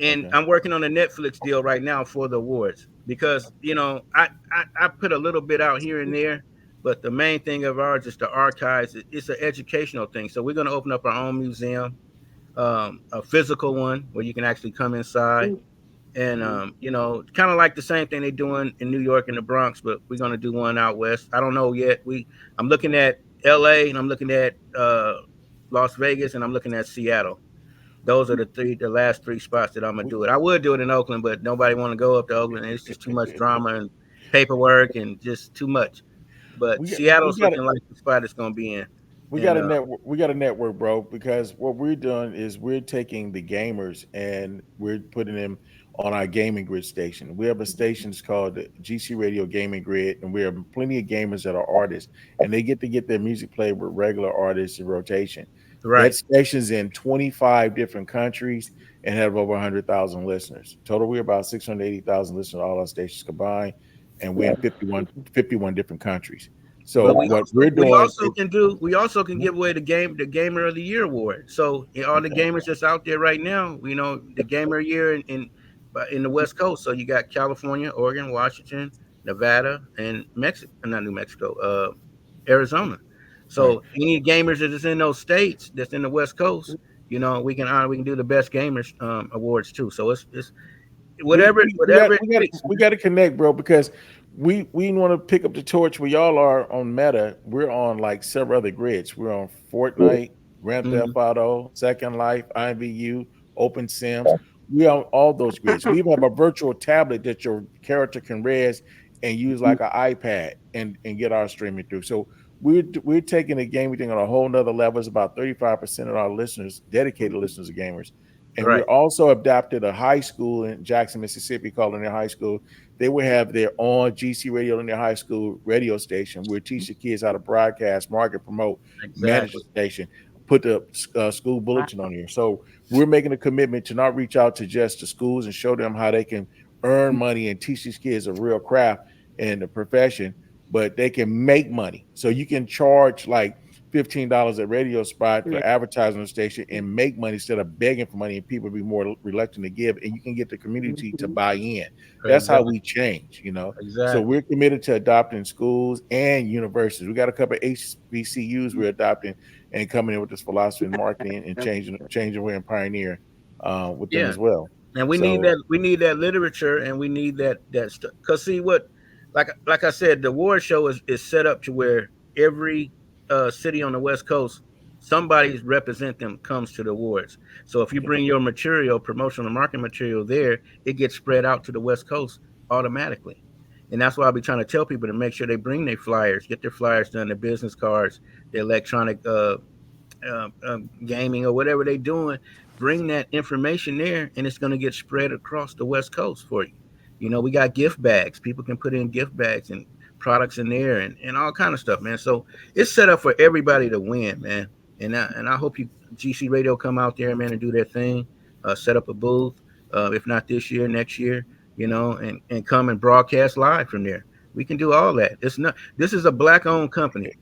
and Okay. I'm working on a Netflix deal right now for the awards because I put a little bit out here and there, but the main thing of ours is the archives. It's an educational thing. So we're going to open up our own museum, a physical one where you can actually come inside and kind of like the same thing they're doing in New York and the Bronx, but we're gonna do one out west. I don't know yet. I'm looking at L.A. and I'm looking at Las Vegas and I'm looking at Seattle. Those are the last three spots that I'm gonna We, do it. I would do it in Oakland, but nobody want to go up to Oakland. It's just too much drama and paperwork and just too much. But we Seattle's got looking like the spot it's gonna be in. We got And a network. We got a network, bro. Because what we're doing is we're taking the gamers and we're putting them on our gaming grid station. We have a station that's called the GC Radio Gaming Grid, and we have plenty of gamers that are artists, and they get their music played with regular artists in rotation. That right, station's in 25 different countries and have over 100,000 listeners. Total, we're about 680,000 listeners, all our stations combined, and we're in 51 different countries. So but we what also we're we doing also can do we also can give away the Gamer of the Year award. So all the okay. gamers that's out there right now, the Gamer of the Year in the West Coast. So you got California, Oregon, Washington, Nevada, and Mexico, not New Mexico, Arizona. Right. So any gamers that is in those states that's in the West Coast, we can do the best gamers awards too. So it's we whatever we we got whatever it we got takes. we got to connect, bro, because we want to pick up the torch where y'all are on Meta. We're on like several other grids. We're on Fortnite, Grand Mhm. Theft Auto, Second Life, IVU, Open Sims. We on all those grids. We even have a virtual tablet that your character can res and use like an iPad and get our streaming through. So we're taking the gaming thing on a whole nother level. It's about 35% of our listeners, dedicated listeners, are gamers. And we're Right. also adopted a high school in Jackson, Mississippi, called in their high school. They will have their own GC radio in their high school radio station. We'll teach the kids how to broadcast, market, promote, manage the Exactly. station, put the school bulletin on here. So we're making a commitment to not reach out to just the schools and show them how they can earn money and teach these kids a real craft and the profession, but they can make money. So you can charge like $15 at radio spot for Yeah. advertising on the station and make money instead of begging for money, and people be more reluctant to give, and you can get the community to Mhm. buy in. That's how Exactly. we change, you know. So Exactly. we're committed to adopting schools and universities. We got a couple of HBCUs we're adopting and coming in with this philosophy in marketing and changing way and pioneer with them Yeah. as well. And we need So that. We need that literature, and we need that stuff. Cause see what, like I said, the award show is set up to where every city on the West Coast, somebody's represent them comes to the awards. So if you yeah, bring your material, promotional marketing material there, it gets spread out to the West Coast automatically. And that's why I'll be trying to tell people to make sure they bring their flyers, get their flyers done, their business cards, their electronic gaming or whatever they're doing, bring that information there, and it's going to get spread across the West Coast for you. You know, we got gift bags. People can put in gift bags and products in there and all kind of stuff, man. So it's set up for everybody to win, man. And I hope you GC Radio come out there, man, and do their thing. Set up a booth, if not this year, next year, you know, and come and broadcast live from there. We can do all that. It's not. This is a black owned company.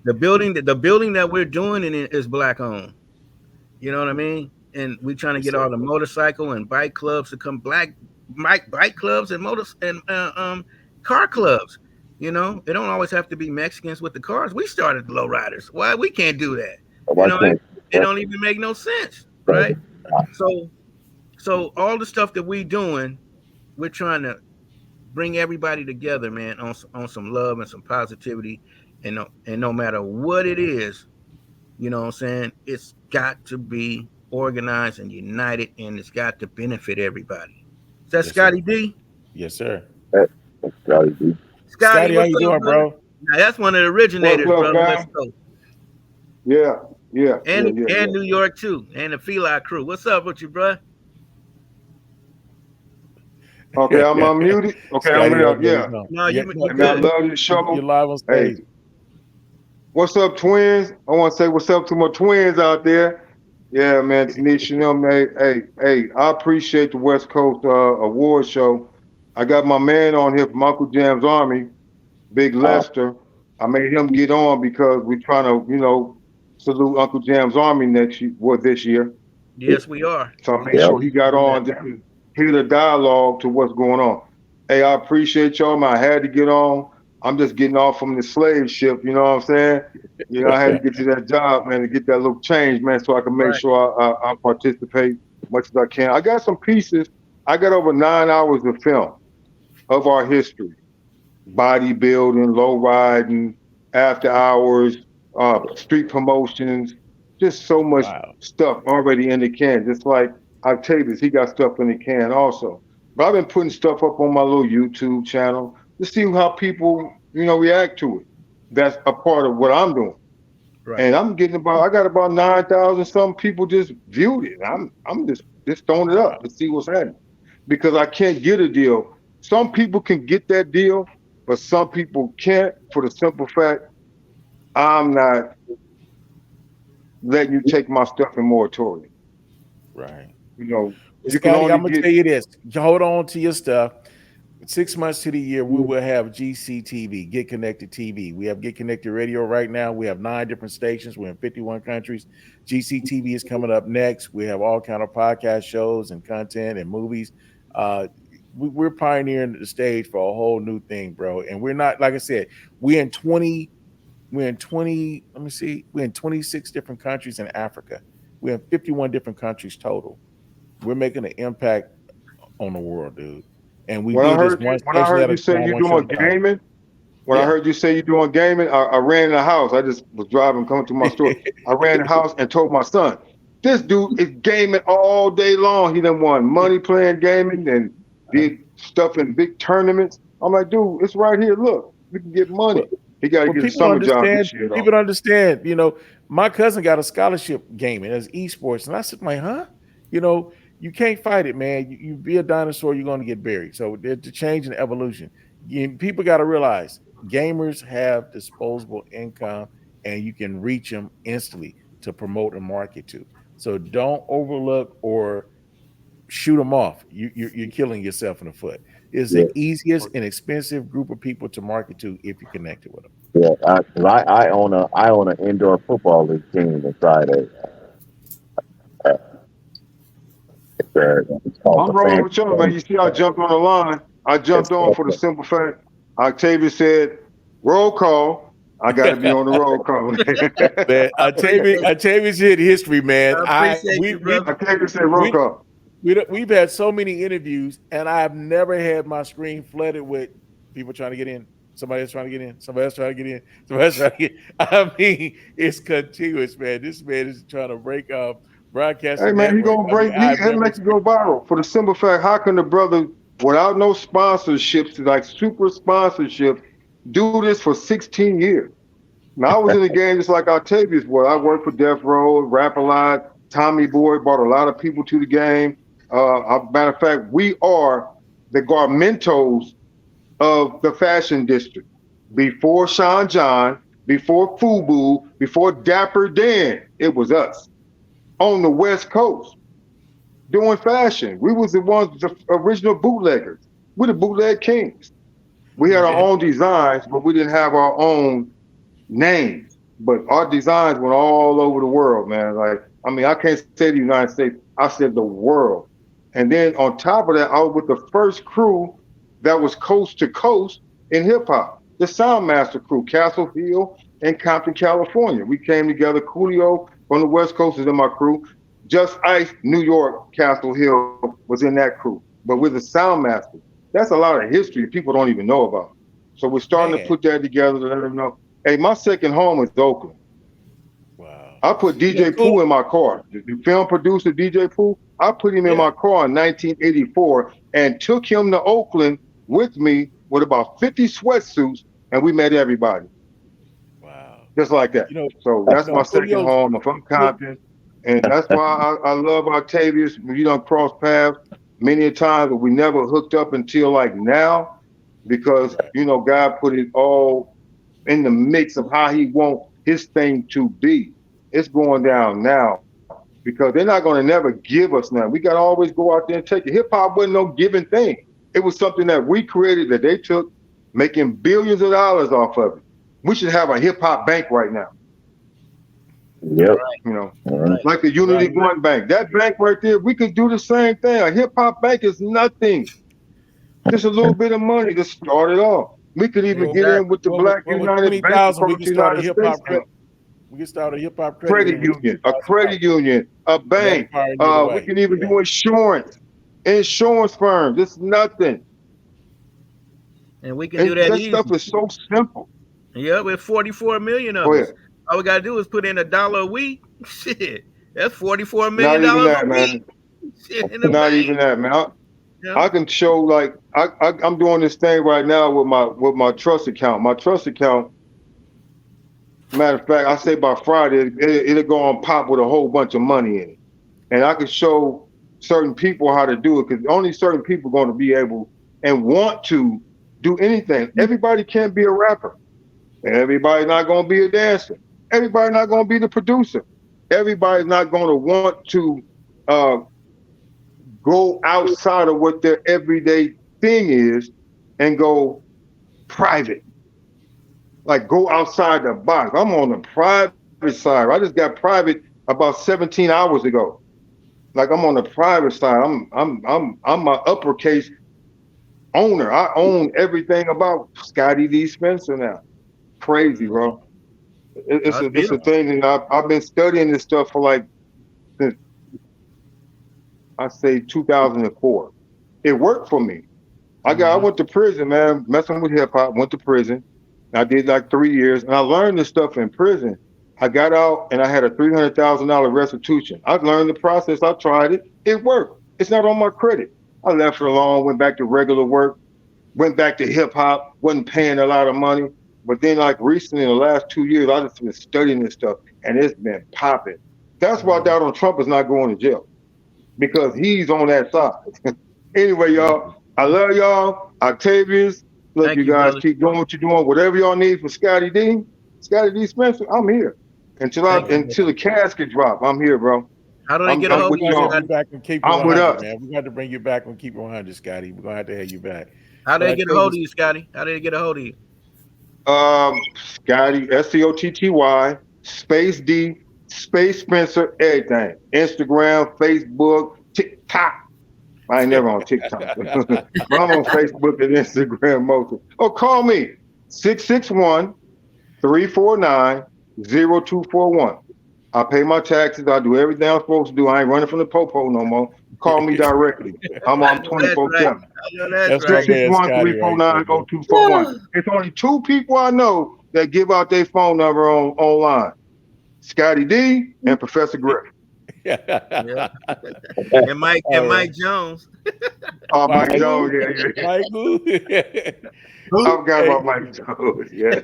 The building that we're doing in it is black owned. You know what I mean? And we're trying to yes, get sir. all the motorcycle and bike clubs to come black bike clubs and car clubs. You know, it don't always have to be Mexicans with the cars. We started the lowriders. Why we can't do that? You Why know, can't it don't even make no sense, right? So so all the stuff that we doing, we're trying to bring everybody together, man, on some love and some positivity, and no matter what it is, you know what I'm saying? It's got to be organized and united, and it's got to benefit everybody. Is that Yes, sir. Scotty D? Yes, sir. Scotty? Scotty, Scotty, how what's you up, doing, brother? bro? Now, that's one of the What's originators, up, brother, West guy? Coast. Yeah, yeah, yeah, And yeah, and yeah. New York too, and the Feli crew. What's up with you, bro? Okay, I'm unmuted. Okay, I'm Scotty here. already Yeah. know. No, Yeah, you no, I mean, I good. love this you're show. live on Hey, stage. what's up, twins? I want to say what's up to my twins out there. Yeah, man, Tanisha, you know, man. Hey, I appreciate the West Coast award show. I got my man on here from Uncle Jam's Army, Big Lester. I made him get on because we're trying to, salute Uncle Jam's Army next year, well, this year. Yes, we are. So I We made definitely sure he got do that. on just to hear the dialogue to what's going on. Hey, I appreciate y'all, man. I had to get on. I'm just getting off from the slave ship, you know what I'm saying? You know, I had to get to that job, man, to get that little change, man, so I can make Right. sure I participate much as I can. I got some pieces. I got over 9 hours of film of our history, bodybuilding, low riding, after hours, street promotions, just so much Wow. stuff already in the can. Just like Octavius, he got stuff in the can also. But I've been putting stuff up on my little YouTube channel to see how people, react to it. That's a part of what I'm doing. Right. And I got about 9,000 some people just viewed it. I'm just throwing it up Wow. to see what's happening because I can't get a deal. Some people can get that deal, but some people can't for the simple fact I'm not letting you take my stuff in moratorium. Right. You know, Well, you can Scotty, only I'm gonna get tell you this. You hold on to your stuff. 6 months to the year, we will have GCTV, Get Connected TV. We have Get Connected Radio right now. We have 9 different stations. We're in 51 countries. GCTV is coming up next. We have all kind of podcast shows and content and movies. Uh, we're pioneering the stage for a whole new thing, bro. And we're not, like I said, we're in 20. We're in 20. Let me see. We're in 26 different countries in Africa. We're in 51 different countries total. We're making an impact on the world, dude. And we when I do this heard one you when I station heard at you a say time, you're one show doing at a time. gaming, when I Yeah. heard you say you're doing gaming, I ran in the house. I just was driving, coming to my store. I ran in the house and told my son, this dude is gaming all day long. He done won money playing gaming and Uh, did stuff in big tournaments. I'm like, dude, it's right here. Look, we can get well, money. He got to well, get a summer job this year, though. people don't understand, my cousin got a scholarship gaming as esports. And I said, like, huh? You can't fight it, man. You be a dinosaur, you're going to get buried. So there's the change in evolution. People got to realize gamers have disposable income and you can reach them instantly to promote and market to. So don't overlook or shoot them off. You're killing yourself in the foot. It's the easiest and expensive group of people to market to if you connect it with them. Yeah, I own an indoor football league team in Friday. Uh, it's called I'm the rolling Fantasy. with y'all, man. You see, I jumped on the line. I It's jumped on called for the simple fact Octavius said, roll call. I got to be on the roll call. Man, I appreciate Octavius hit history, man. I appreciate you, brother. Octavius said, roll We call. we've had so many interviews, and I've never had my screen flooded with people trying to get in. Somebody else trying to get in. Somebody else trying to get in. Somebody else trying to get. I mean, it's continuous, man. This man is trying to break Hey, broadcasting man, he network. going to I mean, break, I've he'll never make it go experienced. viral for the simple fact, how can the brother, without no sponsorships, like super sponsorship, do this for 16 years? Now, I was in the game just like Octavius was. I worked for Death Row, Rap a Lot, Tommy Boy, brought a lot of people to the game. Matter of fact, we are the Garmentos of the fashion district. Before Sean John, before Fubu, before Dapper Dan, it was us on the West Coast doing fashion. We was the ones, the original bootleggers. We're the bootleg kings. We had our Man, own designs, but we didn't have our own names, but our designs went all over the world, man. Like, I mean, I can't say the United States, I said the world. And then on top of that, I was with the first crew that was coast to coast in hip hop, the Soundmaster crew, Castle Hill and Compton, California. We came together. Coolio from the West Coast is in my crew. Just Ice, New York, Castle Hill was in that crew. But we're the Soundmasters. That's a lot of history people don't even know about. So we're starting to man, put that together to let them know. Hey, my second home is Oakland. wow. I put You know, DJ cool. Pooh in my car. The film producer DJ Pooh, I put him in Yeah, my car in 1984 and took him to Oakland with me with about 50 sweatsuits, and we met everybody wow. just like that. You know, So you that's know, my second home. If I'm Compton, and that's why I love Octavius. We don't cross paths many a times, but we never hooked up until like now because God put it all in the mix of how he want his thing to be. It's going right. down now because they're not going to never give us nothing. We got to always go out there and take it. Hip hop wasn't no given thing. It was something that we created that they took, making billions of dollars off of it. We should have a hip hop bank right now. Yep. Right, You know, Mhm. like the Unity Right. One Bank. That bank right there, we could do the same thing. A hip hop bank is nothing. Just a little bit of money to start it off. We could even get in exactly. with the Black Well, with United Bank 20,000, we across can the start a United hip States. hop. We can start a hip hop credit Credit union with union, a 20,000 credit dollars, union, a and that'll bank. fire you We away. can even Yeah, do insurance firms. It's nothing. And we can do And that that stuff easy. is so simple. Yeah, with 44 million Go of us. ahead. All we gotta do is put in $1 a week. Shit. That's $44 million Not even a that, week. man. Shit in the Not bank. even that, man. You I know? can show like I'm doing this thing right now with my trust account. My trust account, matter of fact, I say by Friday it'll go on pop with a whole bunch of money in it, and I can show certain people how to do it because only certain people are going to be able and want to do anything. Everybody can't be a rapper. Everybody's not going to be a dancer. Everybody's not going to be the producer. Everybody's not going to want to uh, go outside of what their everyday thing is and go private. Like go outside the box. I'm on the private side. I just got private about 17 hours ago. Like I'm on the private side. I'm my uppercase owner. I own everything about Scotty D. Spencer now. Crazy, Mhm. bro. That's It's a beautiful. thing, and I've been studying this stuff for like since I say 2004. It worked for me. I Hmm. went to prison, man, messing with hip hop. Went to prison. I did like 3 years, and I learned this stuff in prison. I got out and I had a $300,000 restitution. I learned the process. I tried it. It worked. It's not on my credit. I left it alone. Went back to regular work. Went back to hip hop. Wasn't paying a lot of money. But then, like recently, in the last 2 years, I just been studying this stuff, and it's been popping. That's why hmm, Donald Trump is not going to jail because he's on that side. Anyway, y'all, I love y'all. Octavius, look, Thank you you, guys brother. keep doing what you're doing. Whatever y'all need for Scotty D Spencer, I'm here. Thank you, Until brother. the casket drop, I'm here, bro. How do they get a man. I'm hold We of with you, gotta have y'all. you Scotty? back and keep it I'm with 100, us. man. We got to bring you back and keep it 100, Scotty. We're gonna have to have you back. How do But they I get a tell hold you, of you, Scotty? How do they get a hold of you? Scotty, Scotty, Space D, Space Spencer, everything. Instagram, Facebook, TikTok. I ain't never on TikTok. But I'm on Facebook and Instagram mostly. Or call me 661-349-0241. I pay my taxes. I do everything I'm supposed to do. I ain't running from the popo no more. Call me directly. I I'm know that's right. 24/7. I know that's That's my right. man Scotty right there, man. 661-349-0241. It's only two people I know that give out their phone number online. Scotty D and Professor Griff. Yeah. And All right. Mike Jones. Oh, Mike Michael. Jones, yeah. Michael. I forgot Hey, about Mike Jones. Yeah.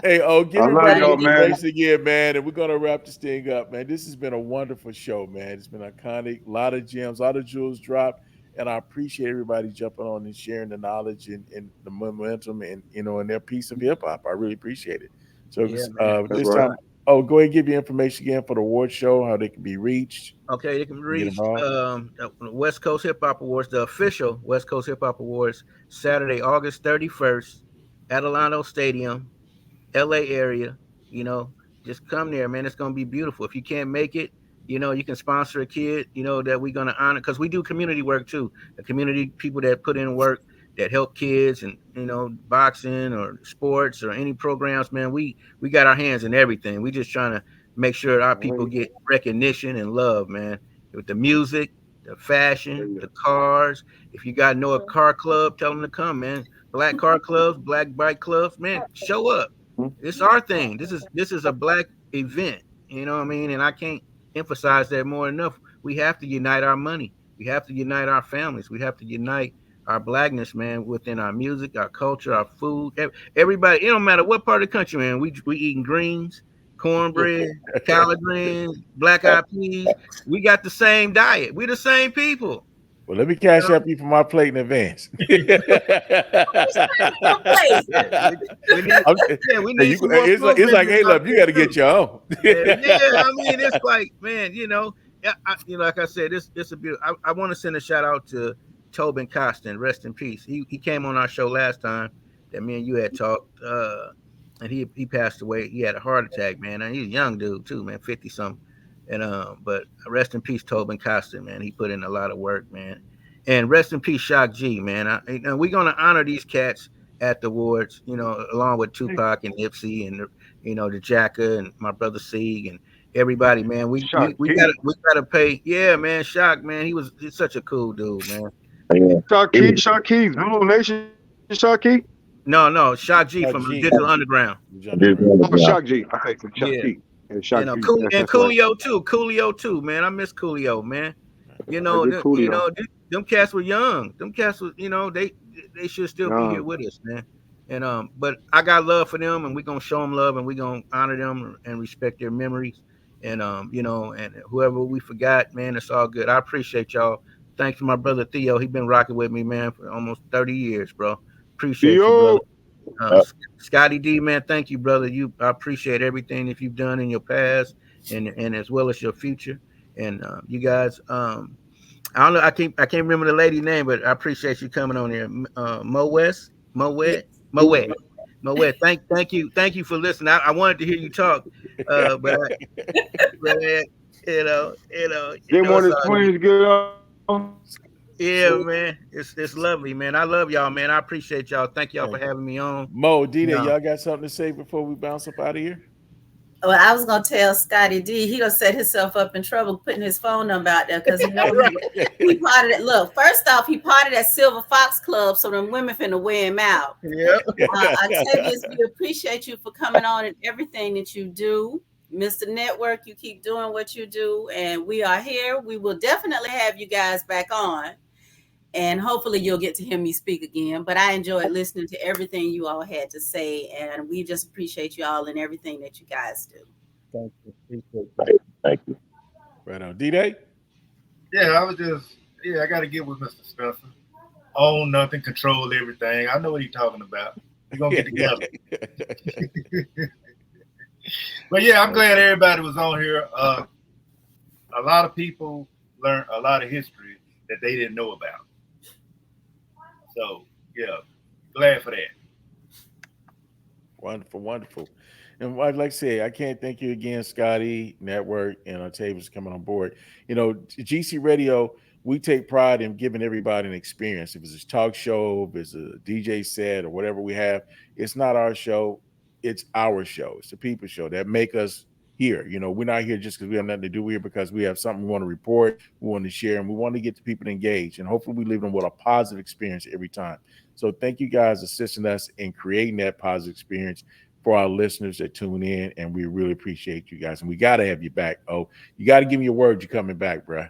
hey, give I love everybody y'all, man. information again, man. And we're gonna wrap this thing up, man. This has been a wonderful show, man. It's been iconic, a lot of gems, a lot of jewels dropped. And I appreciate everybody jumping on and sharing the knowledge and the momentum and and their piece of hip hop. I really appreciate it. So Yeah, man. That's this right. time, go ahead and give you information again for the award show, how they can be reached Okay, they can and get reach involved. West Coast Hip Hop Awards, the official West Coast Hip Hop Awards, Saturday, August 31st, at Alano Stadium, LA area. You know, just come there, man. It's gonna be beautiful. If you can't make it, you can sponsor a kid. That we're gonna honor because we do community work too. The community people that put in work that help kids and boxing or sports or any programs, man. We got our hands in everything. We just trying to make sure our people get recognition and love, man. With the music, the fashion, the cars. If you got know a car club, tell them to come, man. Black car clubs, black bike clubs, man. Show up. It's our thing. This is a black event. You know what I mean? And I can't emphasize that more enough. We have to unite our money. We have to unite our families. We have to unite our blackness, man, within our music, our culture, our food. Everybody, it don't matter what part of the country, man. We eating greens, cornbread, collard greens, black eyed peas. We got the same diet. We the same people. Well, let me cash up you for my plate in advance. Yeah, we need, yeah, we need some more It's food like, business hey, out look, you there got to too. get your own. Yeah, I mean, it's like, man, like I said, this a beautiful. I want to send a shout out to Tobin Costin, rest in peace. He came on our show last time that me and you had talked, and he passed away. He had a heart attack, man, and he's a young dude too, man, 50 something. And but rest in peace, Tobin Costin, man. He put in a lot of work, man. And rest in peace, Shock G, man. And we're gonna honor these cats at the awards, along with Tupac and Nipsey and the Jacka and my brother Sieg and everybody, man. We we, Shock we Key. gotta pay. Yeah, man, Shock, man. He's such a cool dude, man. Yeah. Shock Key, Zulu Nation, Shock Key. No, Shock G from G. Digital Underground. Oh, Shock G. Okay, so Shock Yeah. Key. And Shock G. Yes, And that's right. Coolio too, man. I miss Coolio, man. I get Coolio. Them cats were young. Them cats were, they should still be here Young. with us, man. And but I got love for them, and we're gonna show them love, and we're gonna honor them and respect their memories. And and whoever we forgot, man, it's all good. I appreciate y'all. Thanks to my brother Theo. He been rocking with me, man, for almost 30 years, bro. Appreciate you, brother. Theo. Scotty D, man, thank you, brother. I appreciate everything that you've done in your past and as well as your future. And you guys, I don't know, I can't remember the lady name, but I appreciate you coming on here. Yes. Mowet. Thank you for listening. I wanted to hear you talk, but Then one it's of the twins get off. yeah, man. It's lovely, man. I love y'all, man. I appreciate y'all. Thank y'all for having me on. Mo, Dday, No. y'all got something to say before we bounce up out of here? Well, I was gonna tell Scotty D he done set himself up in trouble putting his phone number out there because he part of that. Look, first off, he part of that Silver Fox Club, so them women finna wear him out. Yeah. Octavius, we appreciate you for coming on and everything that you do. Mr. Network, you keep doing what you do, and we are here. We will definitely have you guys back on, and hopefully you'll get to hear me speak again. But I enjoyed listening to everything you all had to say, and we just appreciate you all and everything that you guys do. Thank you. Thank you. Right on. Dday? Yeah, I got to get with Mr. Spencer. Own nothing, control everything. I know what he's talking about. We're going to get together. But yeah, I'm glad everybody was on here. A lot of people learned a lot of history that they didn't know about. So, yeah, glad for that. Wonderful, wonderful. And like I say, I can't thank you again, Scotty, Network, and Octavius coming on board. GC Radio, we take pride in giving everybody an experience. If it's a talk show, if it's a DJ set, or whatever we have, it's not our show. It's our show. It's the people show that make us here. We're not here just because we have nothing to do. We're here because we have something we want to report, we want to share, and we want to get the people to engage. And hopefully we leave them with a positive experience every time. So thank you guys assisting us in creating that positive experience for our listeners that tune in, and we really appreciate you guys. And we got to have you back. Oh, you got to give me your word you're coming back, bro.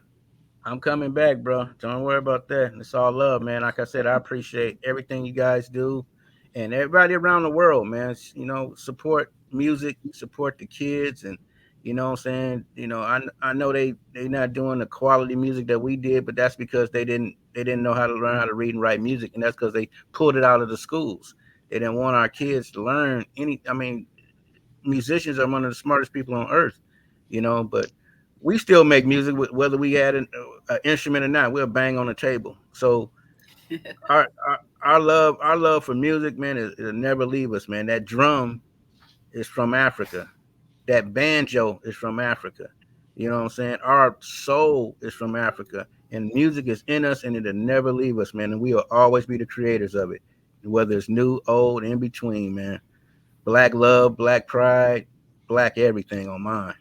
I'm coming back, bro. Don't worry about that. It's all love, man. Like I said, I appreciate everything you guys do, and everybody around the world, man. Support music, support the kids, and what I'm saying. I know they not doing the quality music that we did, but that's because they didn't know how to learn how to read and write music, and that's because they pulled it out of the schools. They didn't want our kids to learn any. I mean, musicians are one of the smartest people on earth, but we still make music whether we add an instrument or not. We'll bang on the table. So our love for music, man, it'll never leave us, man. That drum is from Africa. That banjo is from Africa. You know what I'm saying? Our soul is from Africa, and music is in us, and it'll never leave us, man. And we will always be the creators of it, whether it's new, old, in between, man. Black love, black pride, black everything on mine.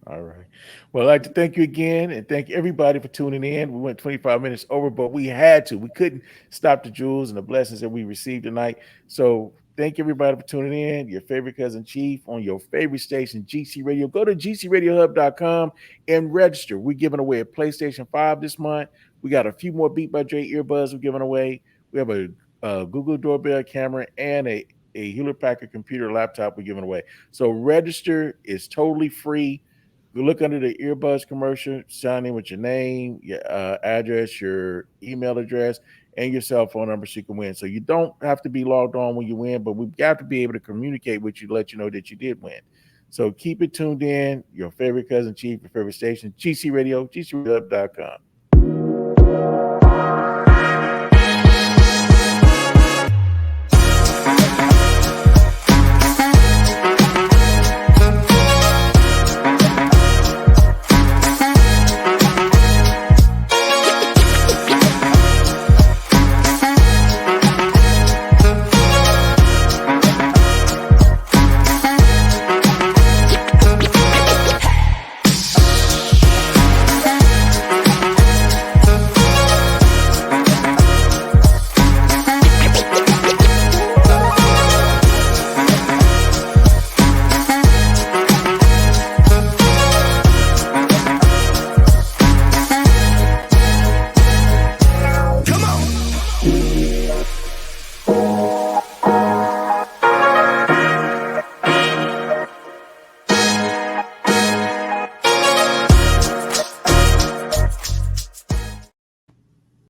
All right. Well, I'd like to thank you again and thank everybody for tuning in. We went 25 minutes over, but we had to. We couldn't stop the jewels and the blessings that we received tonight. So thank everybody for tuning in. Your favorite cousin Chief on your favorite station, GC Radio. Go to gcradiohub.com and register. We're giving away a PlayStation 5 this month. We got a few more Beat by Dre earbuds we're giving away. We have a Google doorbell camera and a Hewlett Packard computer laptop we're giving away. So register is totally free. You look under the earbuds commercial, sign in with your name, your address, your email address, and your cell phone number so you can win. So you don't have to be logged on when you win, but we've got to be able to communicate with you to let you know that you did win. So keep it tuned in. Your favorite cousin Chief, your favorite station, GC Radio, gcradio.com.